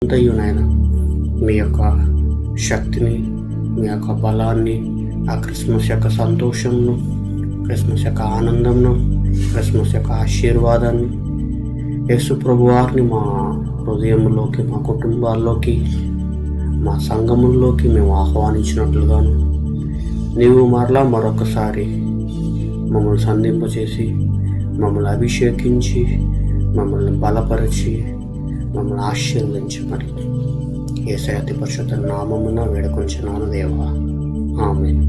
అంతయు నాయన మీ యొక్క శక్తిని, మీ యొక్క బలాన్ని, ఆ క్రిస్మస్ యొక్క సంతోషంను, క్రిస్మస్ యొక్క ఆనందంను, క్రిస్మస్ యొక్క ఆశీర్వాదాన్ని యేసు ప్రభువారిని మా హృదయంలోకి, మా కుటుంబాల్లోకి, మా సంఘముల్లోకి మేము ఆహ్వానించినట్లుగాను నీవు మరొకసారి మమ్మల్ని సంధింపచేసి, మమ్మల్ని అభిషేకించి, మమ్మల్ని బలపరిచి, మమ్మల్ని ఆశీర్వదించి మరి యేసయ్య అతి పరిశుద్ధ నామమున వేడుకొంచున్నాను దేవా, ఆమేన్.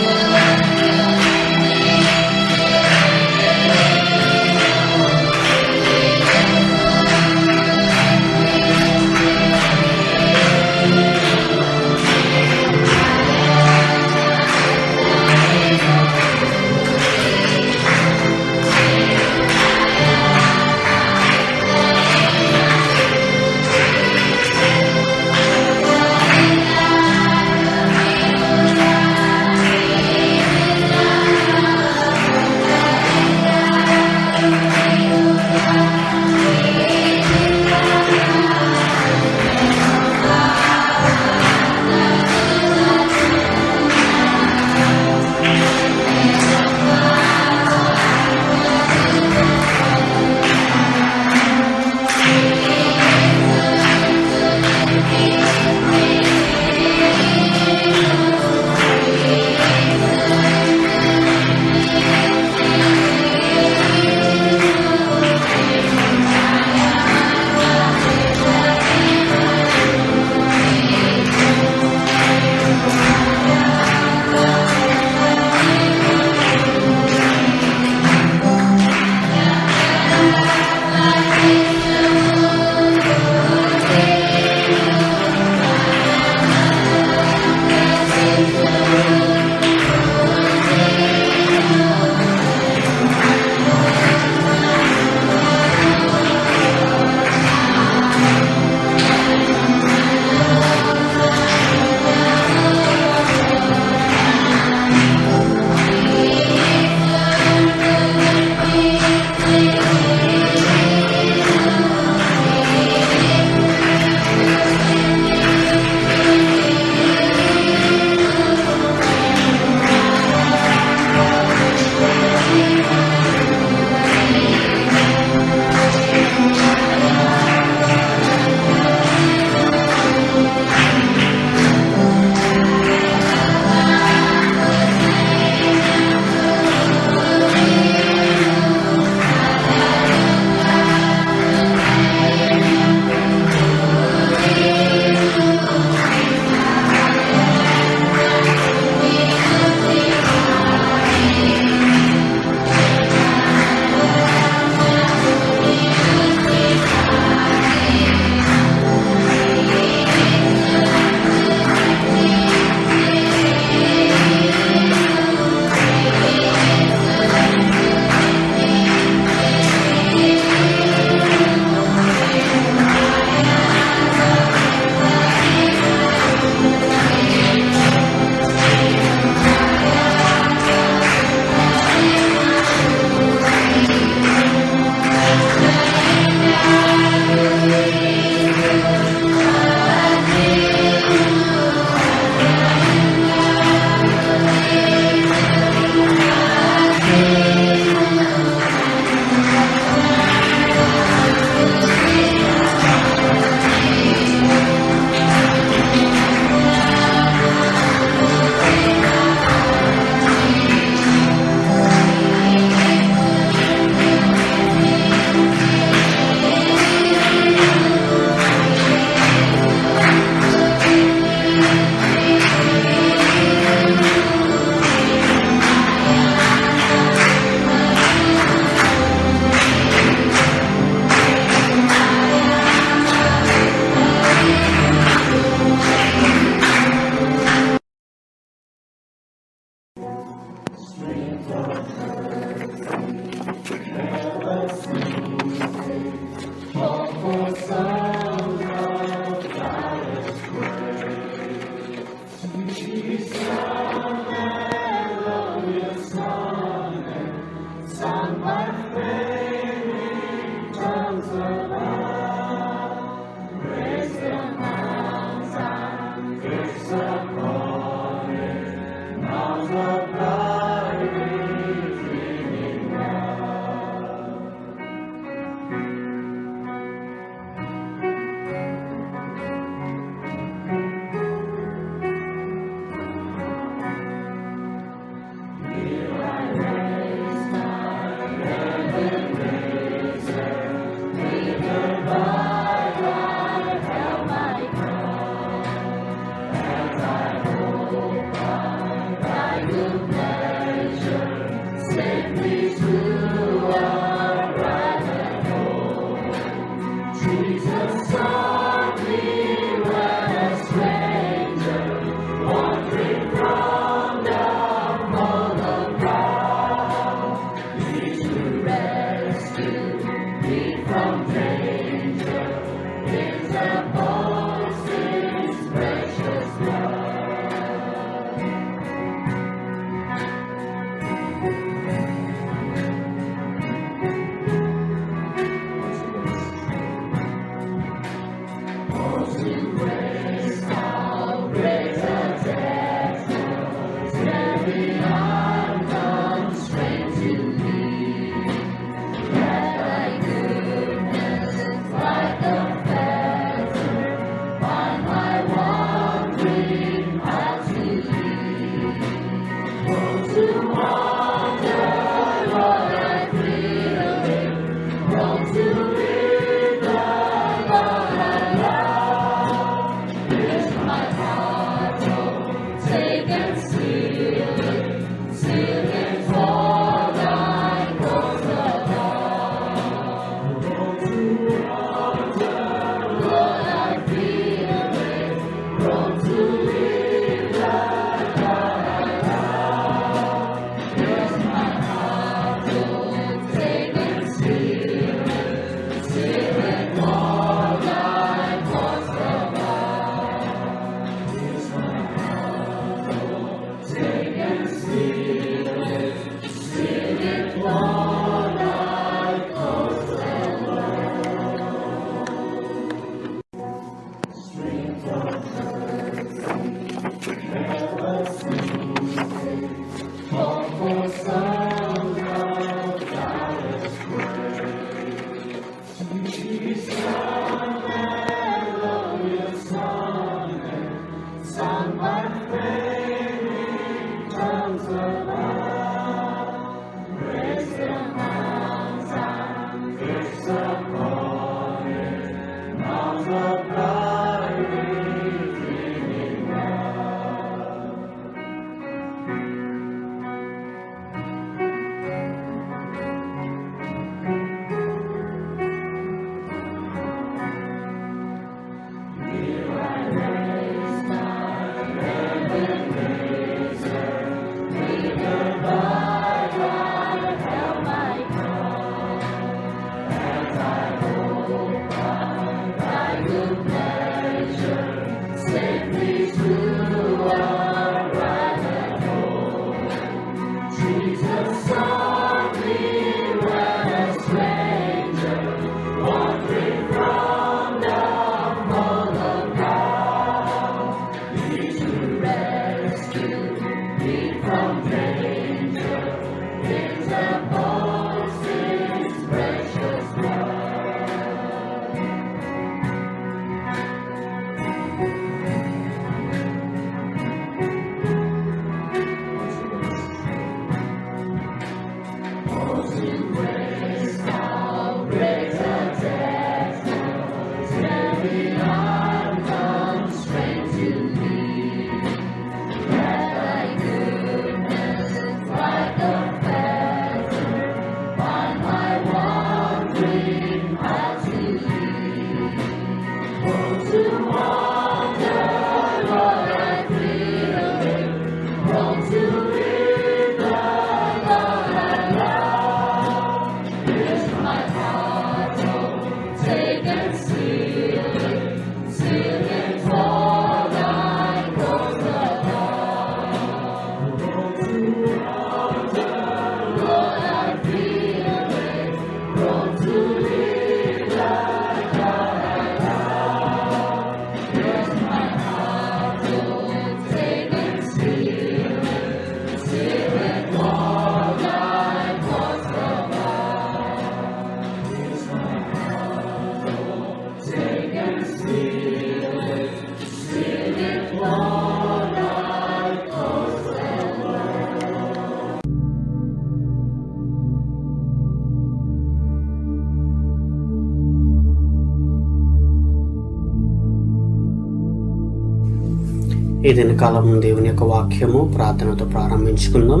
ఈ దినకాలం దేవుని యొక్క వాక్యము ప్రార్థనతో ప్రారంభించుకుందాం.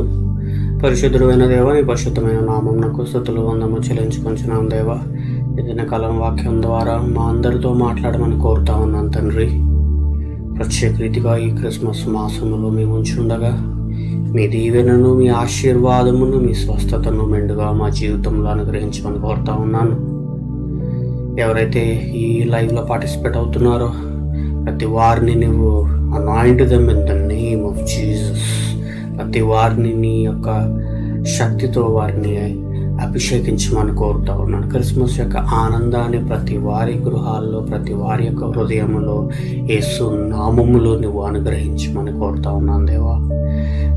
పరిశుద్ధుడు అయిన దేవ, నీ పరిశుద్ధమైన నామమునకు స్తుతులు వందము చెల్లించుకొంచున్నాం దేవ. ఈ దినకాలం వాక్యం ద్వారా మా అందరితో మాట్లాడమని కోరుతా ఉన్నాను తండ్రి. ప్రత్యేక రీతిగా ఈ క్రిస్మస్ మాసములో మేము ఉంచుండగా మీ దీవెనను, మీ ఆశీర్వాదమును, మీ స్వస్థతను మెండుగా మా జీవితంలో అనుగ్రహించమని కోరుతా ఉన్నాను. ఎవరైతే ఈ లైవ్లో పార్టిసిపేట్ అవుతున్నారో ప్రతి వారిని నువ్వు anoint them in the name of Jesus. ప్రతి వారిని నీ యొక్క శక్తితో వారిని అభిషేకించమని కోరుతా ఉన్నాను. క్రిస్మస్ యొక్క ఆనందాన్ని ప్రతి వారి గృహాల్లో, ప్రతి వారి యొక్క హృదయంలో యేసు నామములో నువ్వు అనుగ్రహించమని కోరుతా ఉన్నాను దేవా.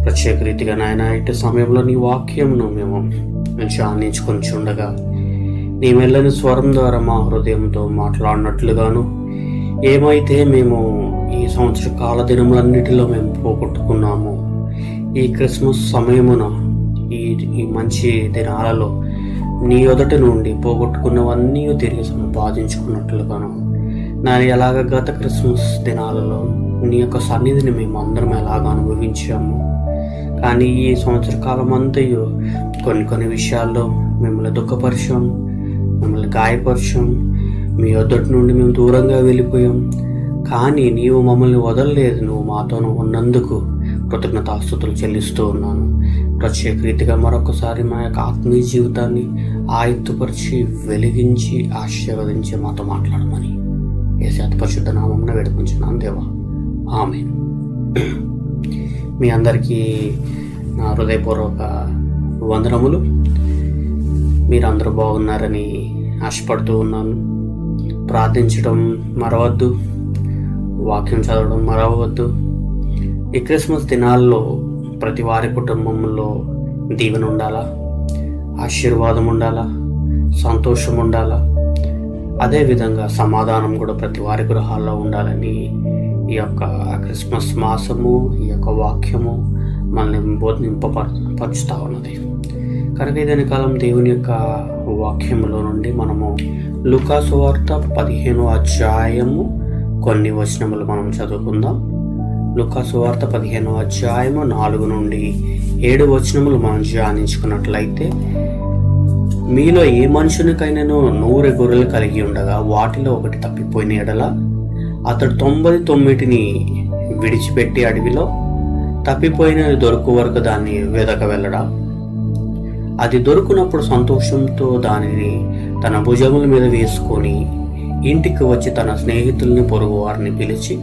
ప్రత్యేక రీతిగా నాయన ఇటు సమయంలో నీ వాక్యంను మేము ధ్యానించుకొని ఉండగా నీ మెల్లని స్వరం ద్వారా మా హృదయంతో మాట్లాడినట్లుగాను, ఏమైతే మేము ఈ సంవత్సర కాల దినములన్నిటిలో మేము పోగొట్టుకున్నాము, ఈ క్రిస్మస్ సమయమున ఈ మంచి దినాలలో నీ ఎదుటి నుండి పోగొట్టుకున్నవన్నీ తిరిగి సంపాదించుకున్నట్లుగాను, ఎలాగ గత క్రిస్మస్ దినాలలో నీ యొక్క సన్నిధిని మేము అందరం ఎలాగ అనుభవించాము, కానీ ఈ సంవత్సర కాలం అంతయు కొన్ని విషయాల్లో మిమ్మల్ని దుఃఖపరిచాం, మిమ్మల్ని గాయపరిచాం, మీ ఎదుటి నుండి మేము దూరంగా వెళ్ళిపోయాం. కానీ నీవు మమ్మల్ని వదలలేదు. నువ్వు మాతో ఉన్నందుకు కృతజ్ఞతాస్తుతులు చెల్లిస్తూ ఉన్నాను. ప్రత్యేక రీతిగా మరొకసారి మా యొక్క ఆత్మీయ జీవితాన్ని ఆయుత్తుపరిచి వెలిగించి ఆశీర్వదించి మాతో మాట్లాడమని యేసు అతి పరిశుద్ధ నామమున వేడుకుంటున్నాను దేవా, ఆమేన్. మీ అందరికీ నా హృదయపూర్వక వందనములు. మీరందరూ బాగున్నారని ఆశపడుతూ ఉన్నాను. ప్రార్థించడం మరవద్దు, వాక్యం చదవడం మరవద్దు. ఈ క్రిస్మస్ దినాల్లో ప్రతి వారి కుటుంబంలో దీవెన ఉండాలా, ఆశీర్వాదం ఉండాలా, సంతోషం ఉండాలా, అదేవిధంగా సమాధానం కూడా ప్రతి వారి గృహాల్లో ఉండాలని ఈ యొక్క క్రిస్మస్ మాసము, ఈ యొక్క వాక్యము మనల్ని బోధింపపరుచుతా ఉన్నది. కనుక ఇదని కాలం దేవుని యొక్క వాక్యములో నుండి మనము లూకా సువార్త 15వ అధ్యాయము కొన్ని వచనములు మనం చదువుకుందాం. లూకా సువార్త 15వ అధ్యాయము 4 నుండి 7 వచనములు మనం ధ్యానించుకున్నట్లయితే, మీలో ఏ మనుషునికైనాను 100 గొర్రెలు కలిగి ఉండగా వాటిలో ఒకటి తప్పిపోయిన ఎడల అతడు 99ని విడిచిపెట్టి అడవిలో తప్పిపోయినది దొరుకు వరకు దాన్ని వెదక వెళ్ళడా? అది దొరుకునప్పుడు సంతోషంతో దానిని తన భుజముల మీద వేసుకొని ఇంటికి వచ్చి తన స్నేహితుల్ని, పొరుగు వారిని పిలిచి,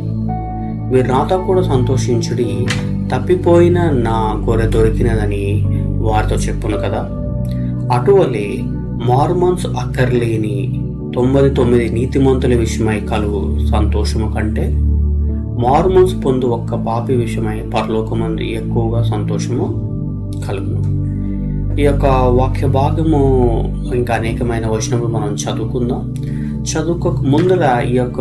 మీరు నాతో కూడా సంతోషించుడి, తప్పిపోయిన నా గొర్రె దొరికినదని వారితో చెప్పును కదా. అటువలే మారుమనసు అక్కర్లేని 99 నీతిమంతుల విషయమై కలుగు సంతోషము కంటే మారుమనసు పొందు ఒక్క పాపి విషయమై పరలోకమందు ఎక్కువగా సంతోషము కలుగును. ఈ యొక్క వాక్య భాగము ఇంకా అనేకమైన వచనములు మనం చదువుకుందాం. చదువుకోక ముందర ఈ యొక్క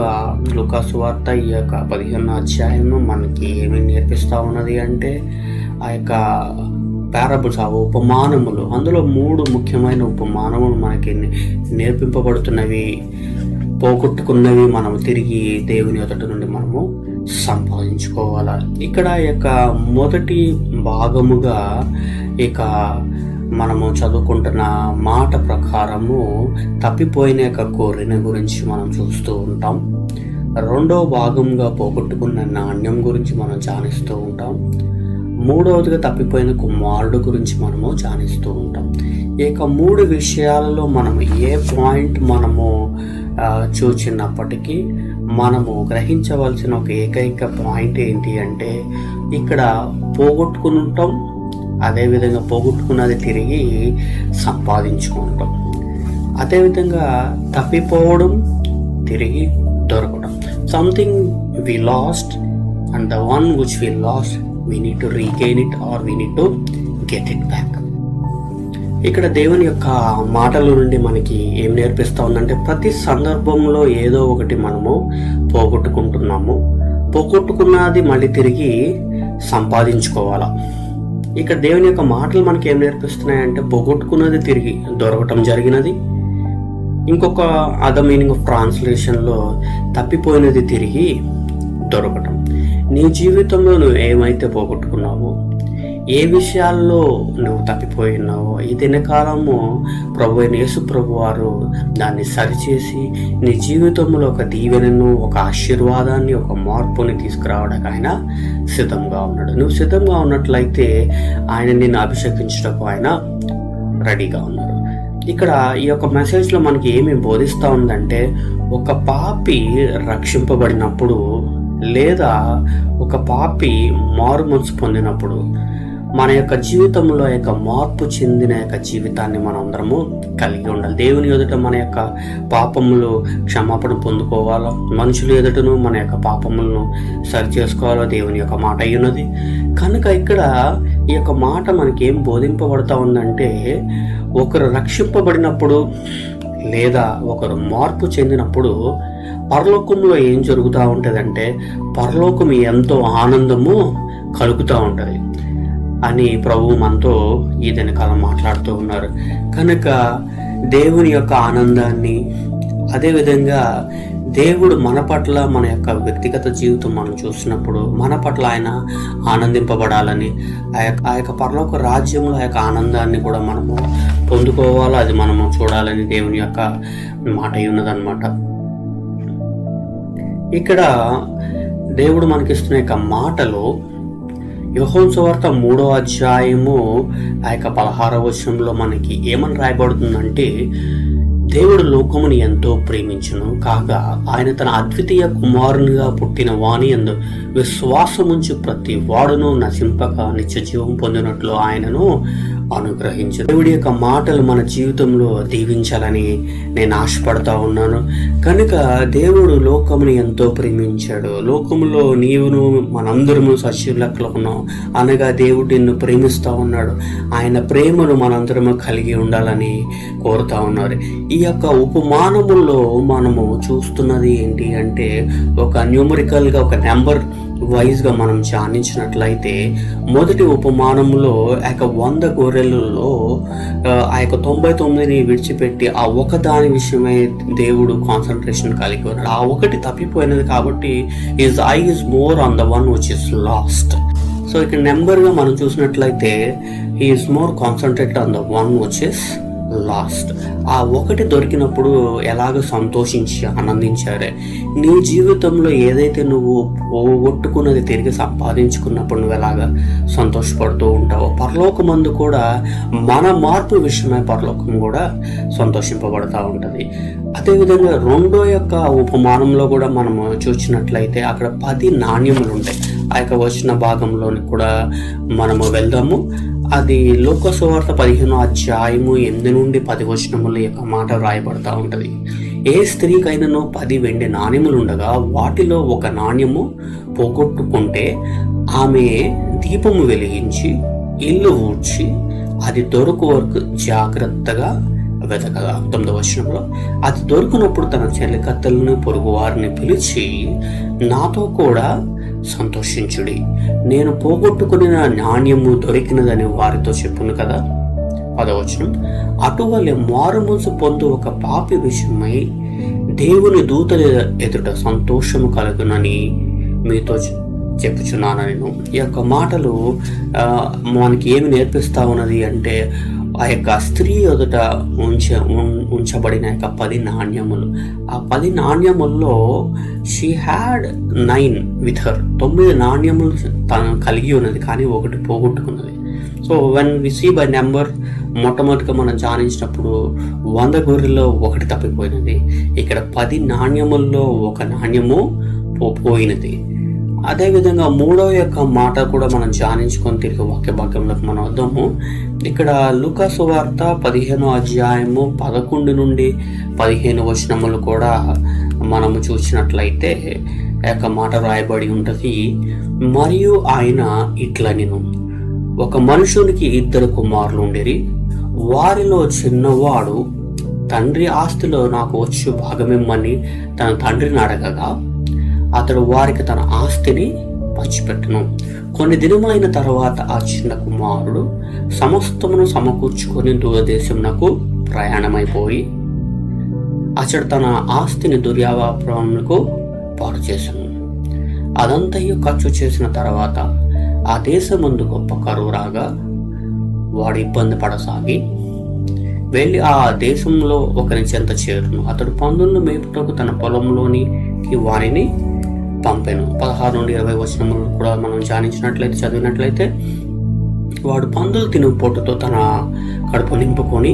లూకా సువార్త ఈ యొక్క 15వ అధ్యాయంలో మనకి ఏమి నేర్పిస్తూ ఉన్నది అంటే, ఆ యొక్క పారబుల్స్, ఆ ఉపమానములు, అందులో 3 ముఖ్యమైన ఉపమానములు మనకి నేర్పింపబడుతున్నవి. పోగొట్టుకున్నవి మనం తిరిగి దేవుని ఎదుట నుండి మనము సంపాదించుకోవాలా. ఇక్కడ యొక్క మొదటి భాగముగా ఇక మనము చదువుకుంటున్న మాట ప్రకారము తప్పిపోయిన యొక్క గొర్రెని గురించి మనం చూస్తూ ఉంటాం. రెండవ భాగంగా పోగొట్టుకున్న నాణ్యం గురించి మనం ధ్యానిస్తూ ఉంటాం. మూడవదిగా తప్పిపోయిన కుమారుడు గురించి మనము ధ్యానిస్తూ ఉంటాం. ఈ యొక్క 3 విషయాలలో మనము ఏ పాయింట్ మనము చూచినప్పటికీ మనము గ్రహించవలసిన ఒక ఏకైక పాయింట్ ఏంటి అంటే, ఇక్కడ పోగొట్టుకుని ఉంటాం, అదేవిధంగా పోగొట్టుకున్నది తిరిగి సంపాదించుకుంటాం. అదేవిధంగా తప్పిపోవడం, తిరిగి దొరకడం. Something we lost and the one which we lost we need to regain it or we need to get it back. ఇక్కడ దేవుని యొక్క మాటల నుండి మనకి ఏం నేర్పిస్తా ఉందంటే, ప్రతి సందర్భంలో ఏదో ఒకటి మనము పోగొట్టుకుంటున్నాము. పోగొట్టుకున్నది మళ్ళీ తిరిగి సంపాదించుకోవాలా. ఇక్కడ దేవుని యొక్క మాటలు మనకి ఏం నేర్పిస్తున్నాయంటే, పోగొట్టుకున్నది తిరిగి దొరకటం జరిగినది. ఇంకొక అదర్ మీనింగ్ ఆఫ్ ట్రాన్స్లేషన్లో తప్పిపోయినది తిరిగి దొరకటం. నీ జీవితంలో నువ్వు ఏమైతే పోగొట్టుకున్నావో, ఏ విషయాల్లో నువ్వు తప్పిపోయినావో, ఈ దినకాలము ప్రభు అయిన యేసు ప్రభు వారు దాన్ని సరిచేసి నీ జీవితంలో ఒక దీవెనను, ఒక ఆశీర్వాదాన్ని, ఒక మార్పుని తీసుకురావడానికి ఆయన సిద్ధంగా ఉన్నాడు. నువ్వు సిద్ధంగా ఉన్నట్లయితే ఆయన నిన్ను అభిషేకించడానికి ఆయన రెడీగా ఉన్నారు. ఇక్కడ ఈ యొక్క మెసేజ్లో మనకి ఏమి బోధిస్తూ ఉందంటే, ఒక పాపి రక్షింపబడినప్పుడు లేదా ఒక పాపి మారు మనసు పొందినప్పుడు మన యొక్క జీవితంలో యొక్క మార్పు చెందిన యొక్క జీవితాన్ని మనం అందరము కలిగి ఉండాలి. దేవుని ఎదుట మన యొక్క పాపములు క్షమాపణ పొందుకోవాలో, మనుషుల ఎదుటను మన యొక్క పాపములను సరి చేసుకోవాలో దేవుని యొక్క మాట అయ్యున్నది. కనుక ఇక్కడ ఈ యొక్క మాట మనకి ఏం బోధింపబడతా ఉందంటే, ఒకరు రక్షింపబడినప్పుడు లేదా ఒకరు మార్పు చెందినప్పుడు పరలోకంలో ఏం జరుగుతూ ఉంటుందంటే, పరలోకం ఎంతో ఆనందము కలుగుతూ ఉంటుంది అని ప్రభువు మనతో ఈ దినకాలం మాట్లాడుతూ ఉన్నారు. కనుక దేవుని యొక్క ఆనందాన్ని, అదేవిధంగా దేవుడు మన పట్ల, మన యొక్క వ్యక్తిగత జీవితం మనం చూసినప్పుడు మన పట్ల ఆయన ఆనందింపబడాలని, ఆ యొక్క పరలోక రాజ్యంలో ఆ యొక్క ఆనందాన్ని కూడా మనము పొందుకోవాలో అది మనము చూడాలని దేవుని యొక్క మాట ఉన్నదన్నమాట. ఇక్కడ దేవుడు మనకిస్తున్న యొక్క మాటలో యోహాను సువార్త 3వ అధ్యాయము ఆ యొక్క 16వ వచనంలో మనకి ఏమని రాయబడుతుందంటే, దేవుడు లోకముని ఎంతో ప్రేమించును కాగా ఆయన తన అద్వితీయ కుమారునిగా పుట్టిన వాని యందు విశ్వాసముంచు ప్రతి వాడును నశింపక నిత్య జీవం పొందినట్లు ఆయనను అనుగ్రహించు. దేవుడి యొక్క మాటలు మన జీవితంలో దీవించాలని నేను ఆశపడతా ఉన్నాను. కనుక దేవుడు లోకముని ఎంతో ప్రేమించాడు. లోకములో నీవును మనందరము సజీవులెక్కలో ఉన్నాం అనగా దేవుడు నిన్ను ప్రేమిస్తూ ఉన్నాడు. ఆయన ప్రేమను మనందరము కలిగి ఉండాలని కోరుతా ఉన్నారు. ఈ యొక్క ఉపమానముల్లో మనము చూస్తున్నది ఏంటి అంటే, ఒక న్యూమరికల్గా ఒక నెంబర్ వైజ్గా మనం ధ్యానించినట్లయితే, మొదటి ఉపమానంలో ఆ యొక్క 100 గొర్రెలలో ఆ యొక్క 99ని విడిచిపెట్టి ఆ ఒకదాని విషయమై దేవుడు కాన్సన్ట్రేషన్ కలిగి ఉన్నాడు. ఆ ఒకటి తప్పిపోయినది కాబట్టి his I is more on the one which is last. So ఇక్కడ నెంబర్గా మనం చూసినట్లయితే he is more concentrated on the one which is last. ఆ ఒకటి దొరికినప్పుడు ఎలాగ సంతోషించి ఆనందించారే. నీ జీవితంలో ఏదైతే నువ్వు పోగొట్టుకున్నది తిరిగి సంపాదించుకున్నప్పుడు నువ్వు ఎలాగ సంతోషపడుతూ ఉంటావో, పరలోకమందు కూడా మన మార్పు విషయమై పరలోకం కూడా సంతోషింపబడతా ఉంటుంది. అదేవిధంగా రెండో యొక్క ఉపమానంలో కూడా మనము చూసినట్లయితే అక్కడ 10 నాణ్యములు ఉంటాయి. ఆ యొక్క వచ్చిన భాగంలోని కూడా మనము వెళ్దాము. అది లూకా సువార్త 15వ అధ్యాయము 8 నుండి 10 వచనముల యొక్క మాట వ్రాయబడతా ఉంటుంది. ఏ స్త్రీకైనాను 10 వెండి నాణ్యములు ఉండగా వాటిలో ఒక నాణ్యము పోగొట్టుకుంటే ఆమె దీపము వెలిగించి ఇల్లు ఊడ్చి అది దొరకు వరకు జాగ్రత్తగా వెతకగా. 9వ వచనంలో, అది దొరికినప్పుడు తన చెలికత్తెలను పొరుగు వారిని పిలిచి నాతో కూడా సంతోషించుడి, నేను పోగొట్టుకుని నాణ్యము దొరికినదని వారితో చెప్పును కదా. 10వ వచనం, అటువలే మారుమనసు పొందు ఒక పాపి విషయమై దేవుని దూతల ఎదుట సంతోషము కలుగునని మీతో చెప్పుచున్నాను. నేను ఈ యొక్క మాటలు మనకి ఏమి నేర్పిస్తా ఉన్నది అంటే, ఆ యొక్క స్త్రీ ఎదుట ఉంచబడిన యొక్క 10 నాణ్యములు. ఆ 10 నాణ్యముల్లో షీ హ్యాడ్ 9 విత్ హర్. 9 నాణ్యములు తను కలిగి ఉన్నది, కానీ ఒకటి పోగొట్టుకున్నది. So when we see by number, మొట్టమొదటిగా మనం ధ్యానించినప్పుడు 100 గొర్రెల్లో ఒకటి తప్పిపోయినది. ఇక్కడ 10 నాణ్యముల్లో ఒక నాణ్యము పోయినది. అదేవిధంగా 3వ యొక్క మాట కూడా మనం ధ్యానించుకొని తిరిగి వాక్య భాగంలోకి మనం వద్దాము. ఇక్కడ లూకా సువార్త 15వ అధ్యాయము 11 నుండి 15 వచనములు కూడా మనము చూసినట్లయితే యొక్క మాట రాయబడి ఉంటుంది. మరియు ఆయన ఇట్లనెను, ఒక మనుషునికి 2 కుమారులు ఉండేరి. వారిలో చిన్నవాడు తండ్రి ఆస్తిలో నాకు వచ్చు భాగమిమ్మని తన తండ్రిని అడగగా అతడు వారికి తన ఆస్తిని పంచిపెట్టును. కొన్ని దినములైన తర్వాత ఆ చిన్న కుమారుడు సమస్తమును సమకూర్చుకొని దూరదేశమునకు ప్రయాణమైపోయి అతడు తన ఆస్తిని దుర్వ్యాపారములకు పాడు చేశాను. అదంతయు ఖర్చు చేసిన తర్వాత ఆ దేశమందు గొప్ప కరువు రాగా వాడు ఇబ్బంది పడసాగి వెళ్ళి ఆ దేశంలో ఒకరి చెంత చేరును. అతడు పందులను మేపుటకు తన పొలంలోనికి వారిని పంపెను. 16 నుండి 20 వచనములు కూడా మనం చదివినట్లయితే వాడు పందులు తిను పొట్టుతో తన కడుపు నింపుకొని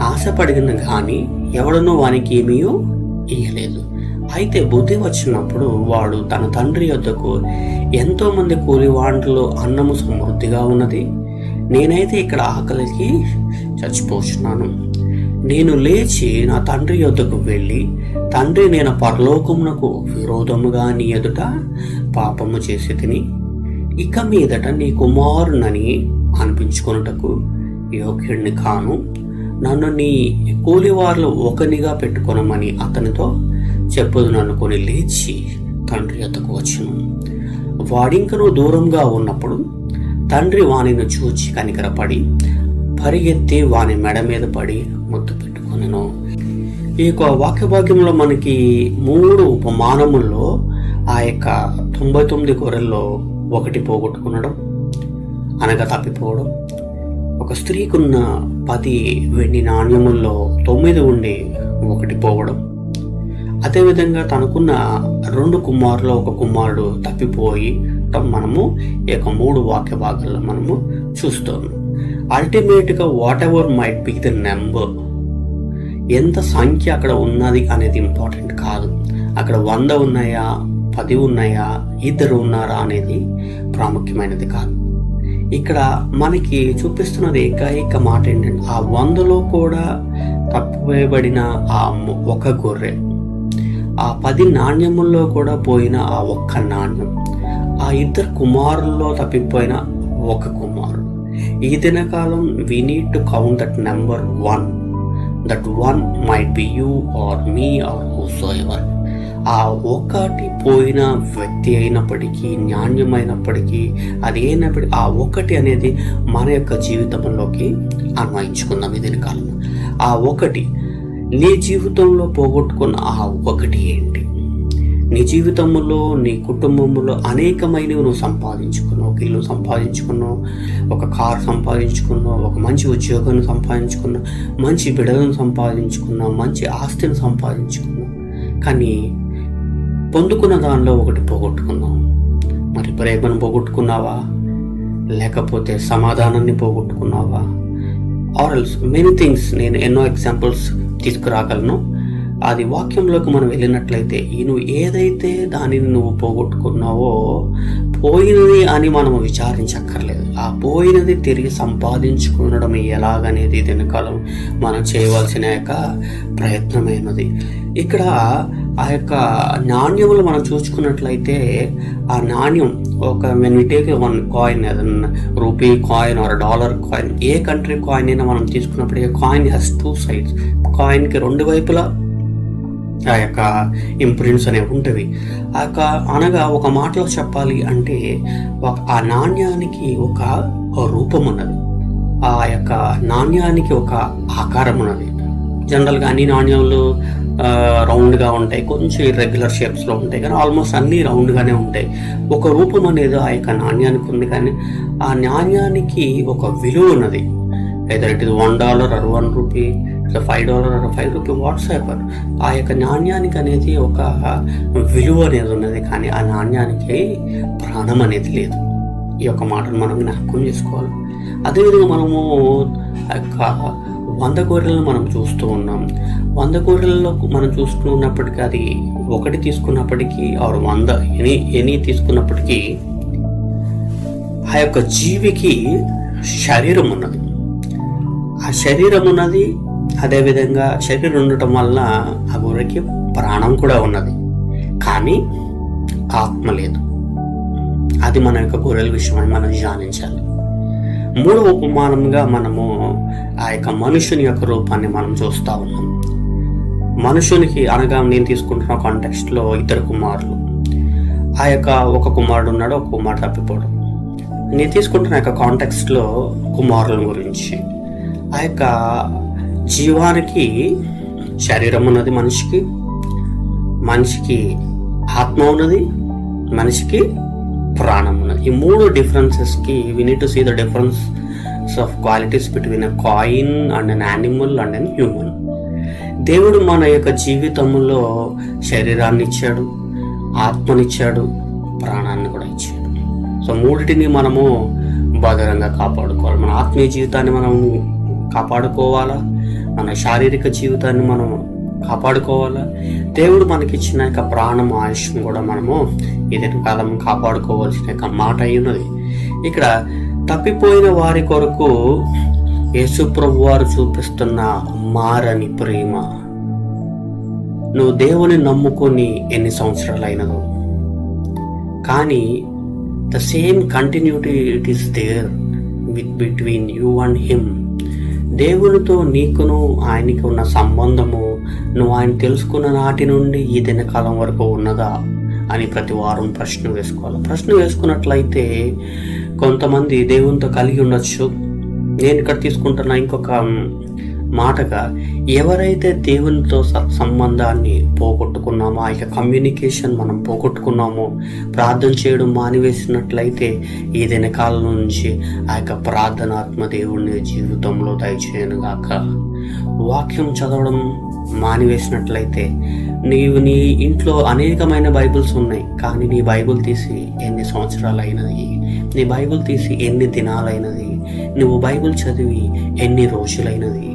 ఆశపడిన కానీ ఎవడనో వానికి ఏమీ ఇయ్యలేదు. అయితే బుద్ధి వచ్చినప్పుడు వాడు తన తండ్రి యొద్దకు, ఎంతో మంది కూలివాండ్లలో అన్నము సమృద్ధిగా ఉన్నది, నేనైతే ఇక్కడ ఆకలికి చచ్చిపోతున్నాను. నేను లేచి నా తండ్రి యొద్దకు వెళ్ళి, తండ్రి, నేను పరలోకమునకు విరోధముగా నీ ఎదుట పాపము చేసి తిని ఇక మీదట నీ కుమారునని అనిపించుకొనుటకు యోగ్యుడిని కాను, నన్ను నీ కూలివారిలో ఒకనిగా పెట్టుకొనమని అతనితో చెప్పుదును అనుకొని లేచి తండ్రి యొద్దకు వచ్చును. వాడింకను దూరంగా ఉన్నప్పుడు తండ్రి వానిని చూచి కనికరపడి పరిగెత్తి వాని మెడ మీద పడి ముద్దు పెట్టుకొనెను. ఈ యొక్క వాక్యభాగ్యంలో మనకి 3 ఉపమానముల్లో ఆ యొక్క 99 గొర్రెల్లో ఒకటి పోగొట్టుకునడం అనగా తప్పిపోవడం, ఒక స్త్రీకున్న 10 వెండి నాణ్యముల్లో 9 ఉండి ఒకటి పోవడం, అదేవిధంగా తనకున్న 2 కుమారులు ఒక కుమారుడు తప్పిపోయి మనము ఈ యొక్క 3 వాక్య భాగాల్లో మనము చూస్తాము. అల్టిమేట్గా what ever might be the number, ఎంత సంఖ్య అక్కడ ఉన్నది అనేది ఇంపార్టెంట్ కాదు. అక్కడ 100 ఉన్నాయా, 10 ఉన్నాయా, 2 ఉన్నారా అనేది ప్రాముఖ్యమైనది కాదు. ఇక్కడ మనకి చూపిస్తున్నది ఏకైక మాట ఏంటంటే, ఆ 100లో కూడా తప్పివేయబడిన ఆ ఒక గొర్రె, ఆ 10 నాణ్యముల్లో కూడా పోయిన ఆ ఒక్క నాణ్యం, ఆ 2 కుమారుల్లో తప్పిపోయిన ఒక కుమారుడు. ఈ దినకాలం we need to count that number 1. That one might be you or me or whosoever. ఆ ఒకటి పోయిన వ్యక్తి అయినప్పటికీ, నాణ్యమైనప్పటికీ, అది అయినప్పటికీ ఆ ఒకటి అనేది మన యొక్క జీవితంలోకి అన్వయించుకుందాం. ఈ దినకాలం ఆ ఒకటి, నీ జీవితంలో పోగొట్టుకున్న ఆ ఒకటి ఏంటి? నీ జీవితంలో, నీ కుటుంబంలో అనేకమైనవి నువ్వు సంపాదించుకున్నావు. ఒక ఇల్లు సంపాదించుకున్నావు, ఒక కారు సంపాదించుకున్నావు, ఒక మంచి ఉద్యోగాన్ని సంపాదించుకున్నావు, మంచి బిడ్డలను సంపాదించుకున్నావు, మంచి ఆస్తిని సంపాదించుకున్నావు. కానీ పొందుకున్న దానిలో ఒకటి పోగొట్టుకున్నావు. మరి ప్రేమను పోగొట్టుకున్నావా, లేకపోతే సమాధానాన్ని పోగొట్టుకున్నావా? Or else many things. నేను ఎన్నో ఎగ్జాంపుల్స్ తీసుకురాగలను. అది వాక్యంలోకి మనం వెళ్ళినట్లయితే, నువ్వు ఏదైతే దానిని నువ్వు పోగొట్టుకున్నావో పోయినది అని మనం విచారించక్కర్లేదు. ఆ పోయినది తిరిగి సంపాదించుకోవడం ఎలాగనేది దినకాలం మనం చేయవలసిన యొక్క ప్రయత్నమైనది. ఇక్కడ ఆ యొక్క నాణ్యములు మనం చూసుకున్నట్లయితే, ఆ నాణ్యం ఒక when we take one coin, rupee coin are dollar coin, A country coin అయినా మనం తీసుకున్నప్పుడు ఈ కాయిన్ హ్యాస్ 2 sides. కాయిన్కి 2 వైపులా ఆ యొక్క ఇంప్రింట్స్ అనేవి ఉంటుంది. అనగా ఒక మాటలో చెప్పాలి అంటే, ఆ నాణ్యానికి ఒక రూపం ఉన్నది, ఆ యొక్క నాణ్యానికి ఒక ఆకారం ఉన్నది. జనరల్గా అన్ని నాణ్యాలు రౌండ్గా ఉంటాయి, కొంచెం ఇర్రెగ్యులర్ షేప్స్లో ఉంటాయి, కానీ ఆల్మోస్ట్ అన్నీ రౌండ్గానే ఉంటాయి. ఒక రూపం అనేది ఆ యొక్క నాణ్యానికి ఉంది, కానీ ఆ నాణ్యానికి ఒక విలువ ఉన్నది. either it is $1 or 1 rupee, it's a $5 or a 5 rupee, whatsoever. ఆ యొక్క నాణ్యానికి అనేది ఒక విలువ అనేది ఉన్నది, కానీ ఆ నాణ్యానికి ప్రాణం అనేది లేదు. ఈ యొక్క మాటను మనం జ్ఞాపకం చేసుకోవాలి. అదేవిధంగా మనము ఆ యొక్క 100 గొర్రెలను మనం చూస్తూ ఉన్నాం. 100 గొర్రెలలో మనం చూసుకున్నప్పటికీ, అది ఒకటి తీసుకున్నప్పటికీ ఆరు 100 ఎనీ తీసుకున్నప్పటికీ, ఆ యొక్క జీవికి శరీరం ఉన్నది. ఆ శరీరం ఉన్నది, అదేవిధంగా శరీరం ఉండటం వల్ల ఆ గొర్రెకి ప్రాణం కూడా ఉన్నది, కానీ ఆత్మ లేదు. అది మన యొక్క గొర్రెల విషయమని మనం ధ్యానించాలి. 3వ ఉపమానంగా మనము ఆ యొక్క మనుషుని యొక్క రూపాన్ని మనం చూస్తూ ఉన్నాం. మనుషునికి అనగా నేను తీసుకుంటున్న కాంటెక్స్ట్లో 2 కుమారులు. ఆ యొక్క ఒక కుమారుడు ఉన్నాడు, ఒక కుమారుడు తప్పిపోవడం. నేను తీసుకుంటున్న యొక్క కాంటెక్స్ట్లో కుమారుల గురించి, ఆ యొక్క జీవానికి శరీరం ఉన్నది, మనిషికి ఆత్మ ఉన్నది, మనిషికి ప్రాణం ఉన్నది. ఈ 3 డిఫరెన్సెస్కి we need to see the difference of qualities between a coin and an animal and an human. దేవుడు మన యొక్క జీవితంలో శరీరాన్ని ఇచ్చాడు, ఆత్మనిచ్చాడు, ప్రాణాన్ని కూడా ఇచ్చాడు. సో మూడిటిని మనము భద్రంగా కాపాడుకోవాలి. మన ఆత్మీయ జీవితాన్ని మనం కాపాడుకోవాలా, మన శారీరక జీవితాన్ని మనం కాపాడుకోవాలా. దేవుడు మనకిచ్చిన యొక్క ప్రాణం, ఆయుష్ను కూడా మనము ఇదే కాలం కాపాడుకోవాల్సిన యొక్క మాట అయి ఉన్నది. ఇక్కడ తప్పిపోయిన వారి కొరకు యేసు ప్రభు వారు చూపిస్తున్న మారని ప్రేమ. నువ్వు దేవుని నమ్ముకొని ఎన్ని సంవత్సరాలు అయినదో, కానీ the same continuity it is there between you and him. దేవునితో నీకును ఆయనకి ఉన్న సంబంధము నువ్వు ఆయన తెలుసుకున్న నాటి నుండి ఈ దినకాలం వరకు ఉన్నదా అని ప్రతి వారం ప్రశ్న వేసుకోవాలి. ప్రశ్న వేసుకున్నట్లయితే కొంతమంది దేవునితో కలిగి ఉండొచ్చు. నేను ఇక్కడ తీసుకుంటున్న ఇంకొక మాటగా, ఎవరైతే దేవునితో సంబంధాన్ని పోగొట్టుకున్నామో, ఆ యొక్క కమ్యూనికేషన్ మనం పోగొట్టుకున్నామో, ప్రార్థన చేయడం మానివేసినట్లయితే ఈ దినకాలం నుంచి ఆ యొక్క ప్రార్థనాత్మ దేవుడిని జీవితంలో దయచేయనుగాక. వాక్యం చదవడం మానివేసినట్లయితే, నీవు నీ ఇంట్లో అనేకమైన బైబిల్స్ ఉన్నాయి, కానీ నీ బైబిల్ తీసి ఎన్ని సంవత్సరాలు అయినది, నీ బైబిల్ తీసి ఎన్ని దినాలైనది, నువ్వు బైబిల్ చదివి ఎన్ని రోజులైనది.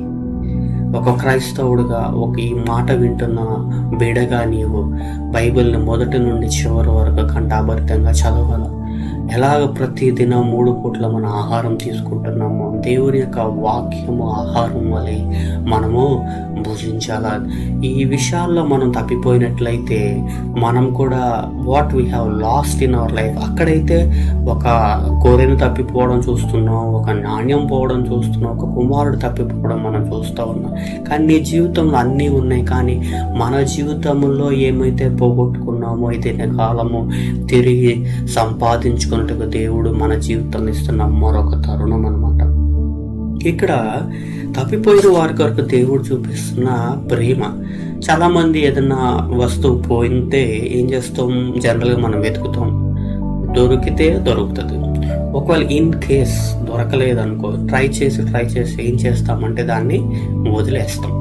ఒక క్రైస్తవుడుగా, ఒక ఈ మాట వింటున్న బిడగా నీవు బైబిల్ని మొదటి నుండి చివరి వరకు కంఠాభరితంగా చదవాల. ఎలాగ ప్రతి దినం 3 పూట్ల మన ఆహారం తీసుకుంటున్నామో, దేవుని యొక్క వాక్యము ఆహారం వలె మనము భుజించాల. ఈ విషయాల్లో మనం తప్పిపోయినట్లయితే మనం కూడా what we have lost in our life, అక్కడైతే ఒక గొర్రెను తప్పిపోవడం చూస్తున్నాం, ఒక నాణ్యం పోవడం చూస్తున్నాం, ఒక కుమారుడు తప్పిపోవడం మనం చూస్తూ ఉన్నాం. కానీ నీ జీవితంలో అన్నీ ఉన్నాయి, కానీ మన జీవితంలో ఏమైతే పోగొట్టుకున్నామో ఇదే కాలము తిరిగి సంపాదించుకున్నట్టుగా దేవుడు మన జీవితంలో ఇస్తున్న మరొక తరుణం అన్నమాట. ఇక్కడ తప్పిపోయిన వారి కొరకు దేవుడు చూపిస్తున్న ప్రేమ. చాలామంది ఏదైనా వస్తువు పోయితే ఏం చేస్తాం, జనరల్గా మనం వెతుకుతాం, దొరికితే దొరుకుతుంది. ఒకవేళ ఇన్ కేస్ దొరకలేదనుకో, ట్రై చేసి ఏం చేస్తామంటే దాన్ని వదిలేస్తాం.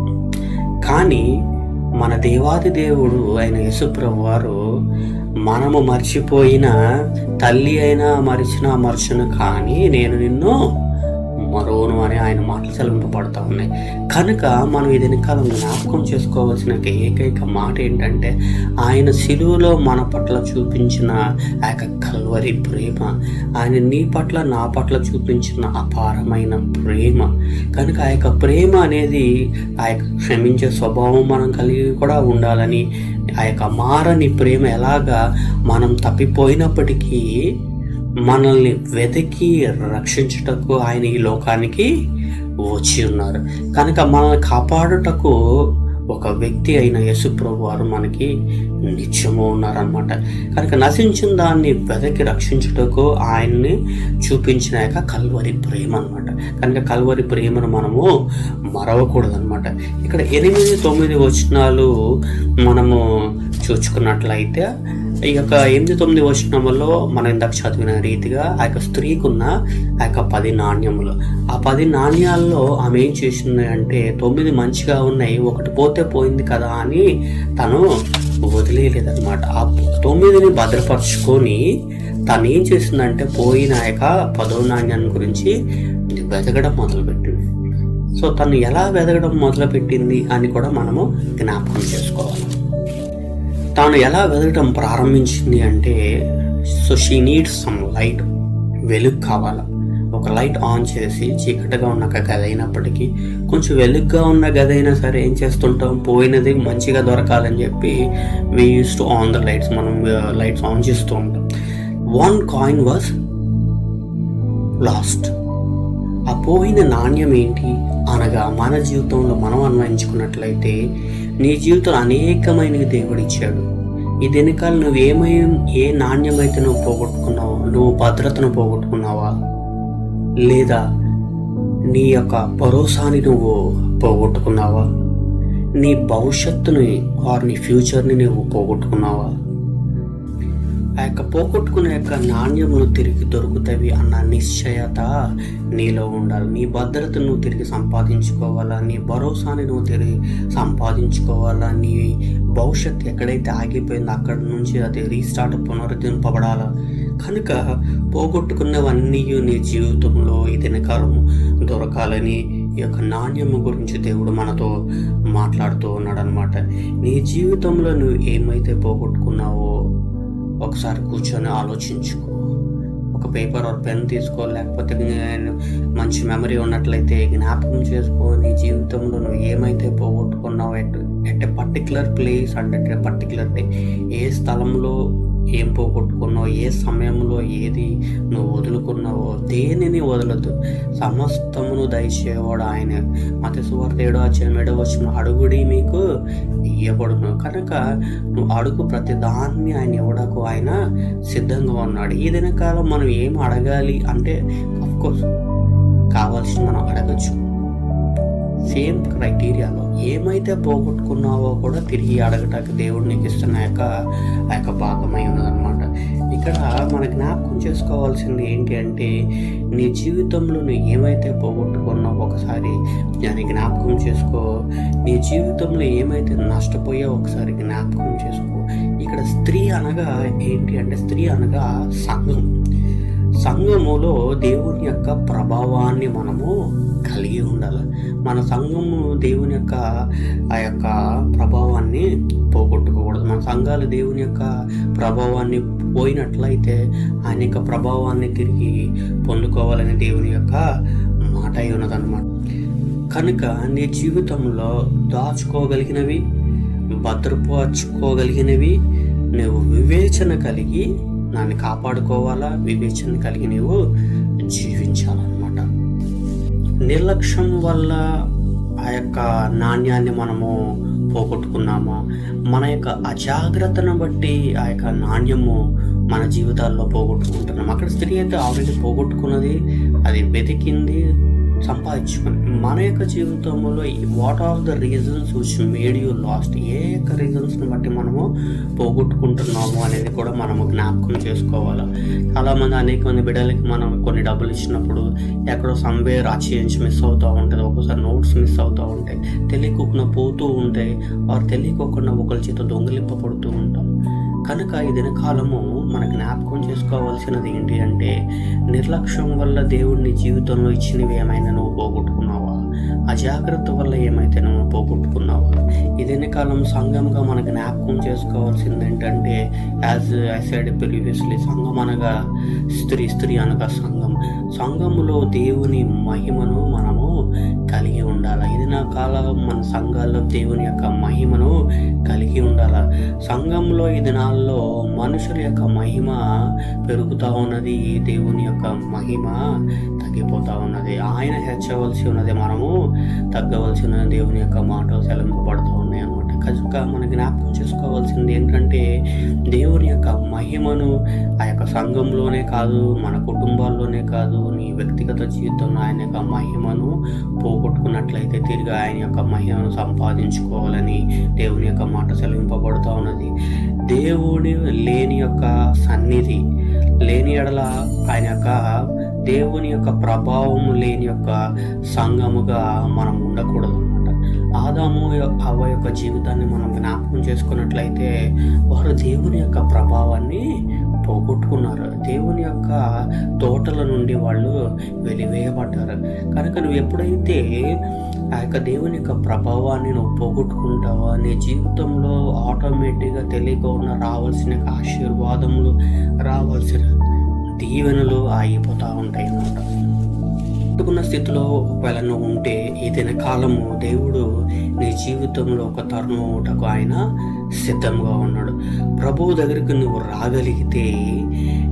కానీ మన దేవాది దేవుడు అయిన యేసుప్రభు వారు మనము మర్చిపోయిన తల్లి అయినా మరచును, కానీ నేను నిన్ను మరోను అని ఆయన మాటలు చలింపబడతా ఉన్నాయి. కనుక మనం ఈ దినకాలం జ్ఞాపకం చేసుకోవాల్సిన ఏకైక మాట ఏంటంటే, ఆయన శిలువలో మన పట్ల చూపించిన ఆ యొక్క కల్వరి ప్రేమ, ఆయన నీ పట్ల నా పట్ల చూపించిన అపారమైన ప్రేమ. కనుక ఆ యొక్క ప్రేమ అనేది, ఆ యొక్క క్షమించే స్వభావం మనం కలిగి కూడా ఉండాలని, ఆ యొక్క మారని ప్రేమ ఎలాగా మనం తప్పిపోయినప్పటికీ మనల్ని వెతికి రక్షించుటకు ఆయన ఈ లోకానికి వచ్చి ఉన్నారు. కనుక మనల్ని కాపాడుటకు ఒక వ్యక్తి అయిన యేసుప్రభు వారు మనకి నిత్యము ఉన్నారనమాట. కనుక నశించిన దాన్ని వెతికి రక్షించుటకు ఆయన్ని చూపించిన యొక్క కల్వరి ప్రేమ అనమాట. కనుక కల్వరి ప్రేమను మనము మరవకూడదనమాట. ఇక్కడ 8-9 వచనాలు మనము చూచుకున్నట్లయితే, ఈ యొక్క 8-9 వచనములో మనం ఇందాక చదివిన రీతిగా ఆ యొక్క స్త్రీకి ఉన్న ఆ యొక్క 10 నాణ్యములు, ఆ 10 నాణ్యాల్లో ఆమె ఏం చేసింది అంటే, 9 మంచిగా ఉన్నాయి, ఒకటి పోతే పోయింది కదా అని తను వదిలేయలేదన్నమాట. ఆ 9ని భద్రపరుచుకొని తను ఏం చేసిందంటే, పోయిన ఆ యొక్క 10వ నాణ్యాన్ని గురించి వెతకడం మొదలుపెట్టింది. సో తను ఎలా వెతకడం మొదలుపెట్టింది అని కూడా మనము జ్ఞాపకం చేసుకోవాలి. తాను ఎలా వెతకడం ప్రారంభించింది అంటే, so she needs some light, వెలుగు కావాలి. ఒక లైట్ ఆన్ చేసి, చీకటిగా ఉన్న గది అయినప్పటికీ కొంచెం వెలుగుగా ఉన్న గది అయినా సరే ఏం చేస్తుంటాం, పోయినది మంచిగా దొరకాలని చెప్పి we use to on the lights, మనం లైట్స్ ఆన్ చేస్తూ ఉంటాం. 1 కాయిన్ వాజ్ లాస్ట్. ఆ పోయిన నాణ్యం ఏంటి అనగా, మన జీవితంలో మనం అన్వయించుకున్నట్లయితే, నీ జీవితంలో అనేకమైనవి దేవుడు ఇచ్చాడు. ఈ దినకాల నువ్వు ఏ నాణ్యమైతే నువ్వు పోగొట్టుకున్నావో, నువ్వు భద్రతను పోగొట్టుకున్నావా, లేదా నీ యొక్క భరోసాని నువ్వు పోగొట్టుకున్నావా, నీ భవిష్యత్తుని నీ ఫ్యూచర్ని నువ్వు పోగొట్టుకున్నావా? ఆ యొక్క పోగొట్టుకునే యొక్క నాణ్యములు తిరిగి దొరుకుతాయి అన్న నిశ్చయత నీలో ఉండాలి. నీ భద్రతను నువ్వు తిరిగి సంపాదించుకోవాలా, నీ భరోసాని నువ్వు తిరిగి సంపాదించుకోవాలా, నీ భవిష్యత్తు ఎక్కడైతే ఆగిపోయిందో అక్కడి నుంచి అది రీస్టార్ట్ పునరుద్ధరింపబడాలా. కనుక పోగొట్టుకున్నవన్నీ నీ జీవితంలో ఈ దినకాలం దొరకాలని ఈ యొక్క నాణ్యము గురించి దేవుడు మనతో మాట్లాడుతూ ఉన్నాడు అనమాట. నీ జీవితంలో నువ్వు ఏమైతే పోగొట్టుకున్నావో ఒకసారి కూర్చొని ఆలోచించుకో. ఒక పేపర్ ఆర్ పెన్ తీసుకో, లేకపోతే మంచి మెమరీ ఉన్నట్లయితే జ్ఞాపకం చేసుకో. నీ జీవితంలో నువ్వు ఏమైతే పోగొట్టుకున్నావో at a particular place and at a particular day, ఏ స్థలంలో ఏం పోగొట్టుకున్నావు, ఏ సమయంలో ఏది నువ్వు వదులుకున్నావో దేనిని వదలదు. సమస్తమును దయచేవాడు ఆయన. మత్తయి సువార్త 7:7 అడుగుడి మీకు ఇవ్వబడును. కనుక నువ్వు అడుగు ప్రతి దాన్ని ఆయన ఇవ్వడానికి ఆయన సిద్ధంగా ఉన్నాడు. ఈ దినకాలం మనం ఏం అడగాలి అంటే అఫ్కోర్స్ కావాల్సింది మనం అడగచ్చు. సేమ్ క్రైటీరియాలో ఏమైతే పోగొట్టుకున్నావో కూడా తిరిగి అడగటానికి దేవుడు నీకు ఇస్తున్న ఆ యొక్క భాగమై ఉన్నదన్నమాట. ఇక్కడ మన జ్ఞాపకం చేసుకోవాల్సింది ఏంటి అంటే, నీ జీవితంలో నువ్వు ఏమైతే పోగొట్టుకున్నావో ఒకసారి దాన్ని జ్ఞాపకం చేసుకో. నీ జీవితంలో ఏమైతే నష్టపోయావో ఒకసారి జ్ఞాపకం చేసుకో. ఇక్కడ స్త్రీ అనగా ఏంటి అంటే, స్త్రీ అనగా సంఘం. సంఘములో దేవుని యొక్క ప్రభావాన్ని మనము కలిగి ఉండాలి. మన సంఘము దేవుని యొక్క ఆ యొక్క ప్రభావాన్ని పోగొట్టుకోకూడదు. మన సంఘాలు దేవుని యొక్క ప్రభావాన్ని పోయినట్లయితే ఆయన యొక్క ప్రభావాన్ని తిరిగి పొందుకోవాలని దేవుని యొక్క మాట అయి ఉన్నదన్నమాట. కనుక నీ జీవితంలో దాచుకోగలిగినవి, భద్రపరచుకోగలిగినవి నువ్వు వివేచన కలిగి దాన్ని కాపాడుకోవాలా, వివేచన కలిగి నువ్వు జీవించాలన్నమాట. నిర్లక్ష్యం వల్ల ఆ యొక్క నాణ్యాన్ని మనము పోగొట్టుకున్నామా, మన యొక్క అజాగ్రత్తను బట్టి ఆ యొక్క నాణ్యము మన జీవితాల్లో పోగొట్టుకుంటున్నాం. అక్కడ స్త్రీ అయితే ఆల్రెడీ పోగొట్టుకున్నది, అది వెతికింది, సంపాదించుకుని. మన యొక్క జీవితంలో what are the reasons which made you lost, ఏ యొక్క రీజన్స్ని బట్టి మనము పోగొట్టుకుంటున్నాము అనేది కూడా మనము జ్ఞాపకం చేసుకోవాలి. చాలామంది అనేక మంది బిడ్డలకి మనం కొన్ని డబ్బులు ఇచ్చినప్పుడు ఎక్కడో సమ్వేర్ ఆ చేంజ్ మిస్ అవుతూ ఉంటుంది, ఒక్కోసారి నోట్స్ మిస్ అవుతూ ఉంటాయి, తెలియకుండా పోతూ ఉంటాయి, వారు తెలియకోకుండా ఒకరి చేత దొంగిలింపబడుతూ ఉంటాం. కనుక ఈ దినకాలము మన జ్ఞాపకం చేసుకోవాల్సినది ఏంటి అంటే, నిర్లక్ష్యం వల్ల దేవుడిని జీవితంలో ఇచ్చినవి ఏమైనా నువ్వు పోగొట్టుకున్నావా, అజాగ్రత్త వల్ల ఏమైతే నువ్వు పోగొట్టుకున్నావా. ఈ దినకాలం సంఘంగా మన జ్ఞాపకం చేసుకోవాల్సింది ఏంటంటే, యాజ్ ఐ సెడ్ ప్రీవియస్లీ, సంఘం అనగా స్త్రీ అనగా సంఘములో దేవుని మహిమను మనము కలిగి ఉండాలి. ఇది నా కాలం మన సంఘాల్లో దేవుని యొక్క మహిమను కలిగి ఉండాలి. సంఘంలో ఈ దినాల్లో మనుషుల యొక్క మహిమ పెరుగుతూ ఉన్నది, దేవుని యొక్క మహిమ తగ్గిపోతూ ఉన్నది. ఆయన హెచ్చవలసి ఉన్నది, మనము తగ్గవలసి ఉన్నది. దేవుని యొక్క మాటలు సెలవింపబడుతూ ఉన్నాయి అన్నమాట. కనుక మన జ్ఞాపకం చేసుకోవాల్సింది ఏంటంటే, దేవుని యొక్క మహిమను ఆ యొక్క సంఘంలోనే కాదు, మన కుటుంబాల్లోనే కాదు, నీ వ్యక్తిగత జీవితంలో ఆయన యొక్క మహిమను పోగొట్టుకున్నట్లయితే తిరిగి ఆయన యొక్క మహిమను సంపాదించుకోవాలని దేవుని యొక్క మాట సెలవింపబడుతూ ఉన్నది. దేవుడి లేని యొక్క సన్నిధి లేని ఎడల ఆయన యొక్క దేవుని యొక్క ప్రభావము లేని యొక్క సంఘముగా మనం ఉండకూడదు అనమాట. ఆదాము హవ్వ యొక్క జీవితాన్ని మనం జ్ఞాపకం చేసుకున్నట్లయితే వారు దేవుని యొక్క ప్రభావాన్ని పోగొట్టుకున్నారు. దేవుని యొక్క తోటల నుండి వాళ్ళు వెలివేయబడ్డారు. కనుక నువ్వు ఎప్పుడైతే ఆ యొక్క దేవుని యొక్క ప్రభావాన్ని నువ్వు పోగొట్టుకుంటావో, నీ జీవితంలో ఆటోమేటిక్గా తెలియకుండా రావాల్సిన ఆశీర్వాదములు, రావాల్సిన దీవెనలు ఆగిపోతూ ఉంటాయి అన్నమాట. పట్టుకున్న స్థితిలో ఒకవేళ నువ్వు ఉంటే ఈ దినకాలము దేవుడు నీ జీవితంలో ఒక తరుణముటకు ఆయన సిద్ధంగా ఉన్నాడు. ప్రభువు దగ్గరికి నువ్వు రాగలిగితే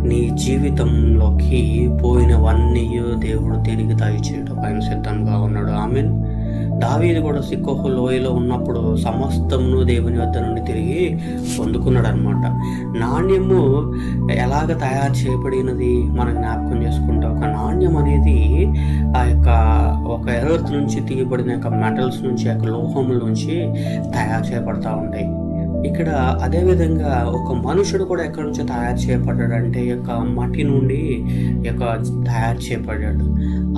నీ జీవితంలోకి పోయినవన్నీ దేవుడు తిరిగి దయచేయటకు ఆయన సిద్ధంగా ఉన్నాడు. ఆమేన్. దావీదు కూడా సిక్కోహు లోయలో ఉన్నప్పుడు సమస్తమును దేవుని వద్ద నుండి తిరిగి పొందుకున్నాడు అనమాట. నాణ్యము ఎలాగ తయారు చేయబడినది మనం జ్ఞాపకం చేసుకుంటే, ఒక నాణ్యం అనేది ఆ యొక్క ఒక ఎర్త్ నుంచి తీయబడిన యొక్క మెటల్స్ నుంచి, యొక్క లోహముల నుంచి తయారు చేయబడతా ఉంటాయి. ఇక్కడ అదేవిధంగా ఒక మనుషుడు కూడా ఎక్కడి నుంచో తయారు చేయబడ్డాడంటే ఈ యొక్క మట్టి నుండి ఈ యొక్క తయారు చేయబడ్డాడు.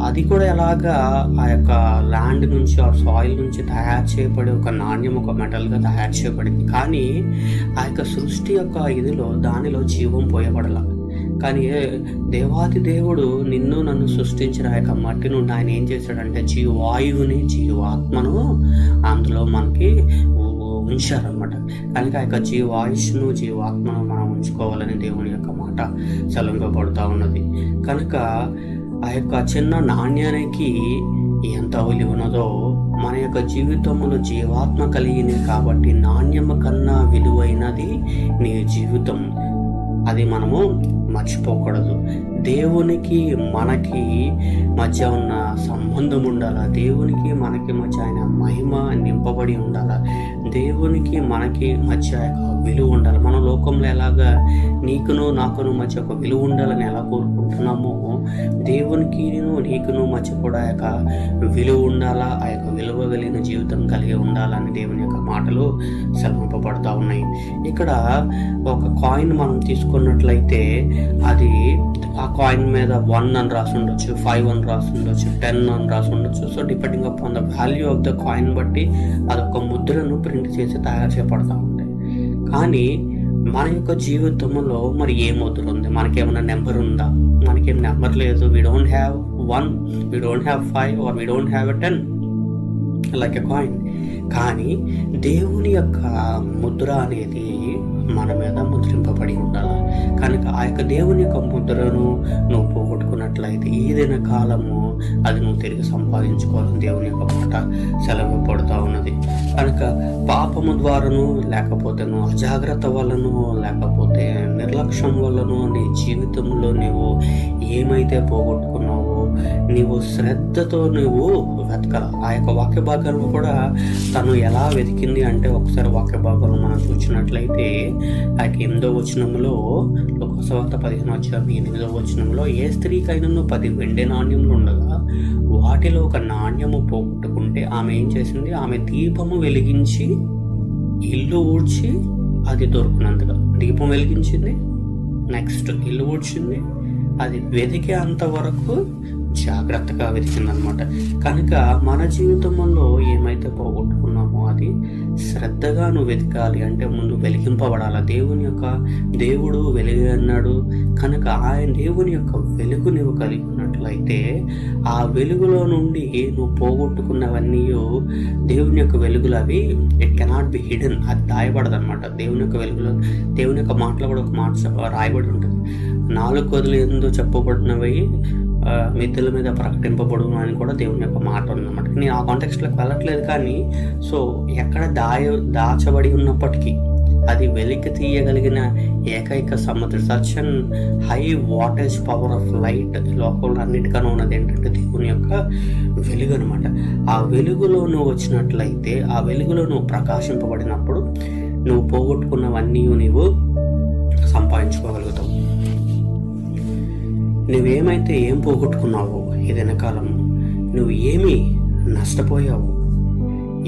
అది కూడా ఎలాగా ఆ యొక్క ల్యాండ్ నుంచి, ఆ సాయిల్ నుంచి తయారు చేయబడి ఒక నాణ్యం, ఒక మెటల్గా తయారు చేయబడింది. కానీ ఆ యొక్క సృష్టి యొక్క దానిలో జీవం పోయబడాల. కానీ దేవాది దేవుడు నిన్ను నన్ను సృష్టించిన ఆ యొక్క మట్టి నుండి ఆయన ఏం చేశాడంటే జీవాయువుని, జీవాత్మను అందులో మనకి ఉంచారనమాట. కనుక ఆ యొక్క జీవాయుష్ను, జీవాత్మను మనం ఉంచుకోవాలని దేవుని యొక్క మాట సెలవింపబడుతూ ఉన్నది. కనుక ఆ యొక్క చిన్న నాణ్యానికి ఎంత విలువ ఉన్నదో మన యొక్క జీవితంలో జీవాత్మ కలిగింది కాబట్టి నాణ్యము కన్నా విలువైనది నీ జీవితం. అది మనము మర్చిపోకూడదు. దేవునికి మనకి మధ్య ఉన్న సంబంధం ఉండాలా, దేవునికి మనకి మధ్య ఆయన మహిమ నింపబడి ఉండాలా, దేవునికి మనకి మధ్య ఒక విలువ ఉండాలి. మన లోకంలో ఎలాగా నీకును నాకును మధ్య ఒక విలువ ఉండాలని ఎలా కోరుకుంటున్నామో దేవునికి నీకును మధ్య కూడా ఆ యొక్క విలువ ఉండాలా, ఆ యొక్క విలువ కలిగిన జీవితం కలిగి ఉండాలని దేవుని యొక్క మాటలు సెలవింపబడతా ఉన్నాయి. ఇక్కడ ఒక కాయిన్ మనం తీసుకున్నట్లయితే అది ఆ కాయిన్ మీద 1 అని రాసి ఉండొచ్చు, 5 అని రాసి ఉండొచ్చు, 10 అని రాసి ఉండొచ్చు. So depending upon the value of the coin బట్టి అదొక ముద్రను ప్రింట్ చేసి తయారు చేయబడతా ఉంటాయి. కానీ మన యొక్క జీవితంలో మరి ఏ ముద్ర ఉంది? మనకేమైనా నెంబర్ ఉందా? మనకేం నెంబర్ లేదు. We don't have 1, we don't have 5 or we don't have 10 like a coin. కానీ దేవుని యొక్క ముద్ర అనేది మన మీద ముద్రింపబడి ఉండాలి. కనుక ఆ యొక్క దేవుని యొక్క ముద్రను నువ్వు పోగొట్టుకున్నట్లయితే ఏదైనా కాలము అది నువ్వు తిరిగి సంపాదించుకోవాలని దేవుని యొక్క మాట సెలవివ్వబడుతూ ఉన్నది. కనుక పాపము ద్వారాను, లేకపోతే నువ్వు అజాగ్రత్త వల్లను, లేకపోతే నిర్లక్ష్యం వల్లను నీ జీవితంలో నువ్వు ఏమైతే పోగొట్టుకున్నావో నీవు శ్రద్ధతో నువ్వు వెతకాల. ఆ యొక్క వాక్య భాగాలను కూడా తను ఎలా వెతికింది అంటే ఒకసారి వాక్య భాగాలను మనం చూసినట్లయితే ఆ 8వ వచనంలో, లోకసువార్త 15:8 వచనంలో, ఏ స్త్రీకైనా 10 వెండి నాణ్యములు ఉండగా వాటిలో ఒక నాణ్యము పోగొట్టుకుంటే ఆమె ఏం చేసింది? ఆమె దీపము వెలిగించి ఇల్లు ఊడ్చి అది దొరికినంతగా దీపం వెలిగించింది, నెక్స్ట్ ఇల్లు ఊడ్చింది, అది వెతికే అంతవరకు జాగ్రత్తగా వెతికిందనమాట. కనుక మన జీవితంలో ఏమైతే పోగొట్టుకున్నామో అది శ్రద్ధగా నువ్వు వెతకాలి. అంటే ముందు వెలిగింపబడాలి. దేవుడు వెలుగు అన్నాడు కనుక ఆయన దేవుని యొక్క వెలుగు నువ్వు కలిగి ఉన్నట్లయితే ఆ వెలుగులో నుండి నువ్వు పోగొట్టుకున్నవన్నీ దేవుని యొక్క వెలుగులు అవి ఇట్ కెనాట్ బి హిడెన్. అది దాయబడదు అనమాట. దేవుని యొక్క వెలుగులో దేవుని యొక్క మాటలో కూడా ఒక మాట రాయబడి ఉంటుంది. 4 గదులు ఏందో చెప్పబడినవి మిద్దెల మీద ప్రకటింపబడును అని కూడా దేవుని యొక్క మాట ఉందన్నమాట. నేను ఆ కాంటెక్స్ట్లోకి వెళ్ళట్లేదు. కానీ సో ఎక్కడ దాచబడి ఉన్నప్పటికీ అది వెలికి తీయగలిగిన ఏకైక సముద్ర such and high wattage power of light లోకంలో అన్నిటికన్నా ఉన్నది ఏంటంటే దేవుని యొక్క వెలుగు అనమాట. ఆ వెలుగులో నువ్వు వచ్చినట్లయితే, ఆ వెలుగులో నువ్వు ప్రకాశింపబడినప్పుడు నువ్వు పోగొట్టుకున్నవన్నీ నువ్వు సంపాదించుకోగలుగుతావు. నువ్వేమైతే ఏం పోగొట్టుకున్నావో ఏదైనా కాలం నువ్వు ఏమి నష్టపోయావు,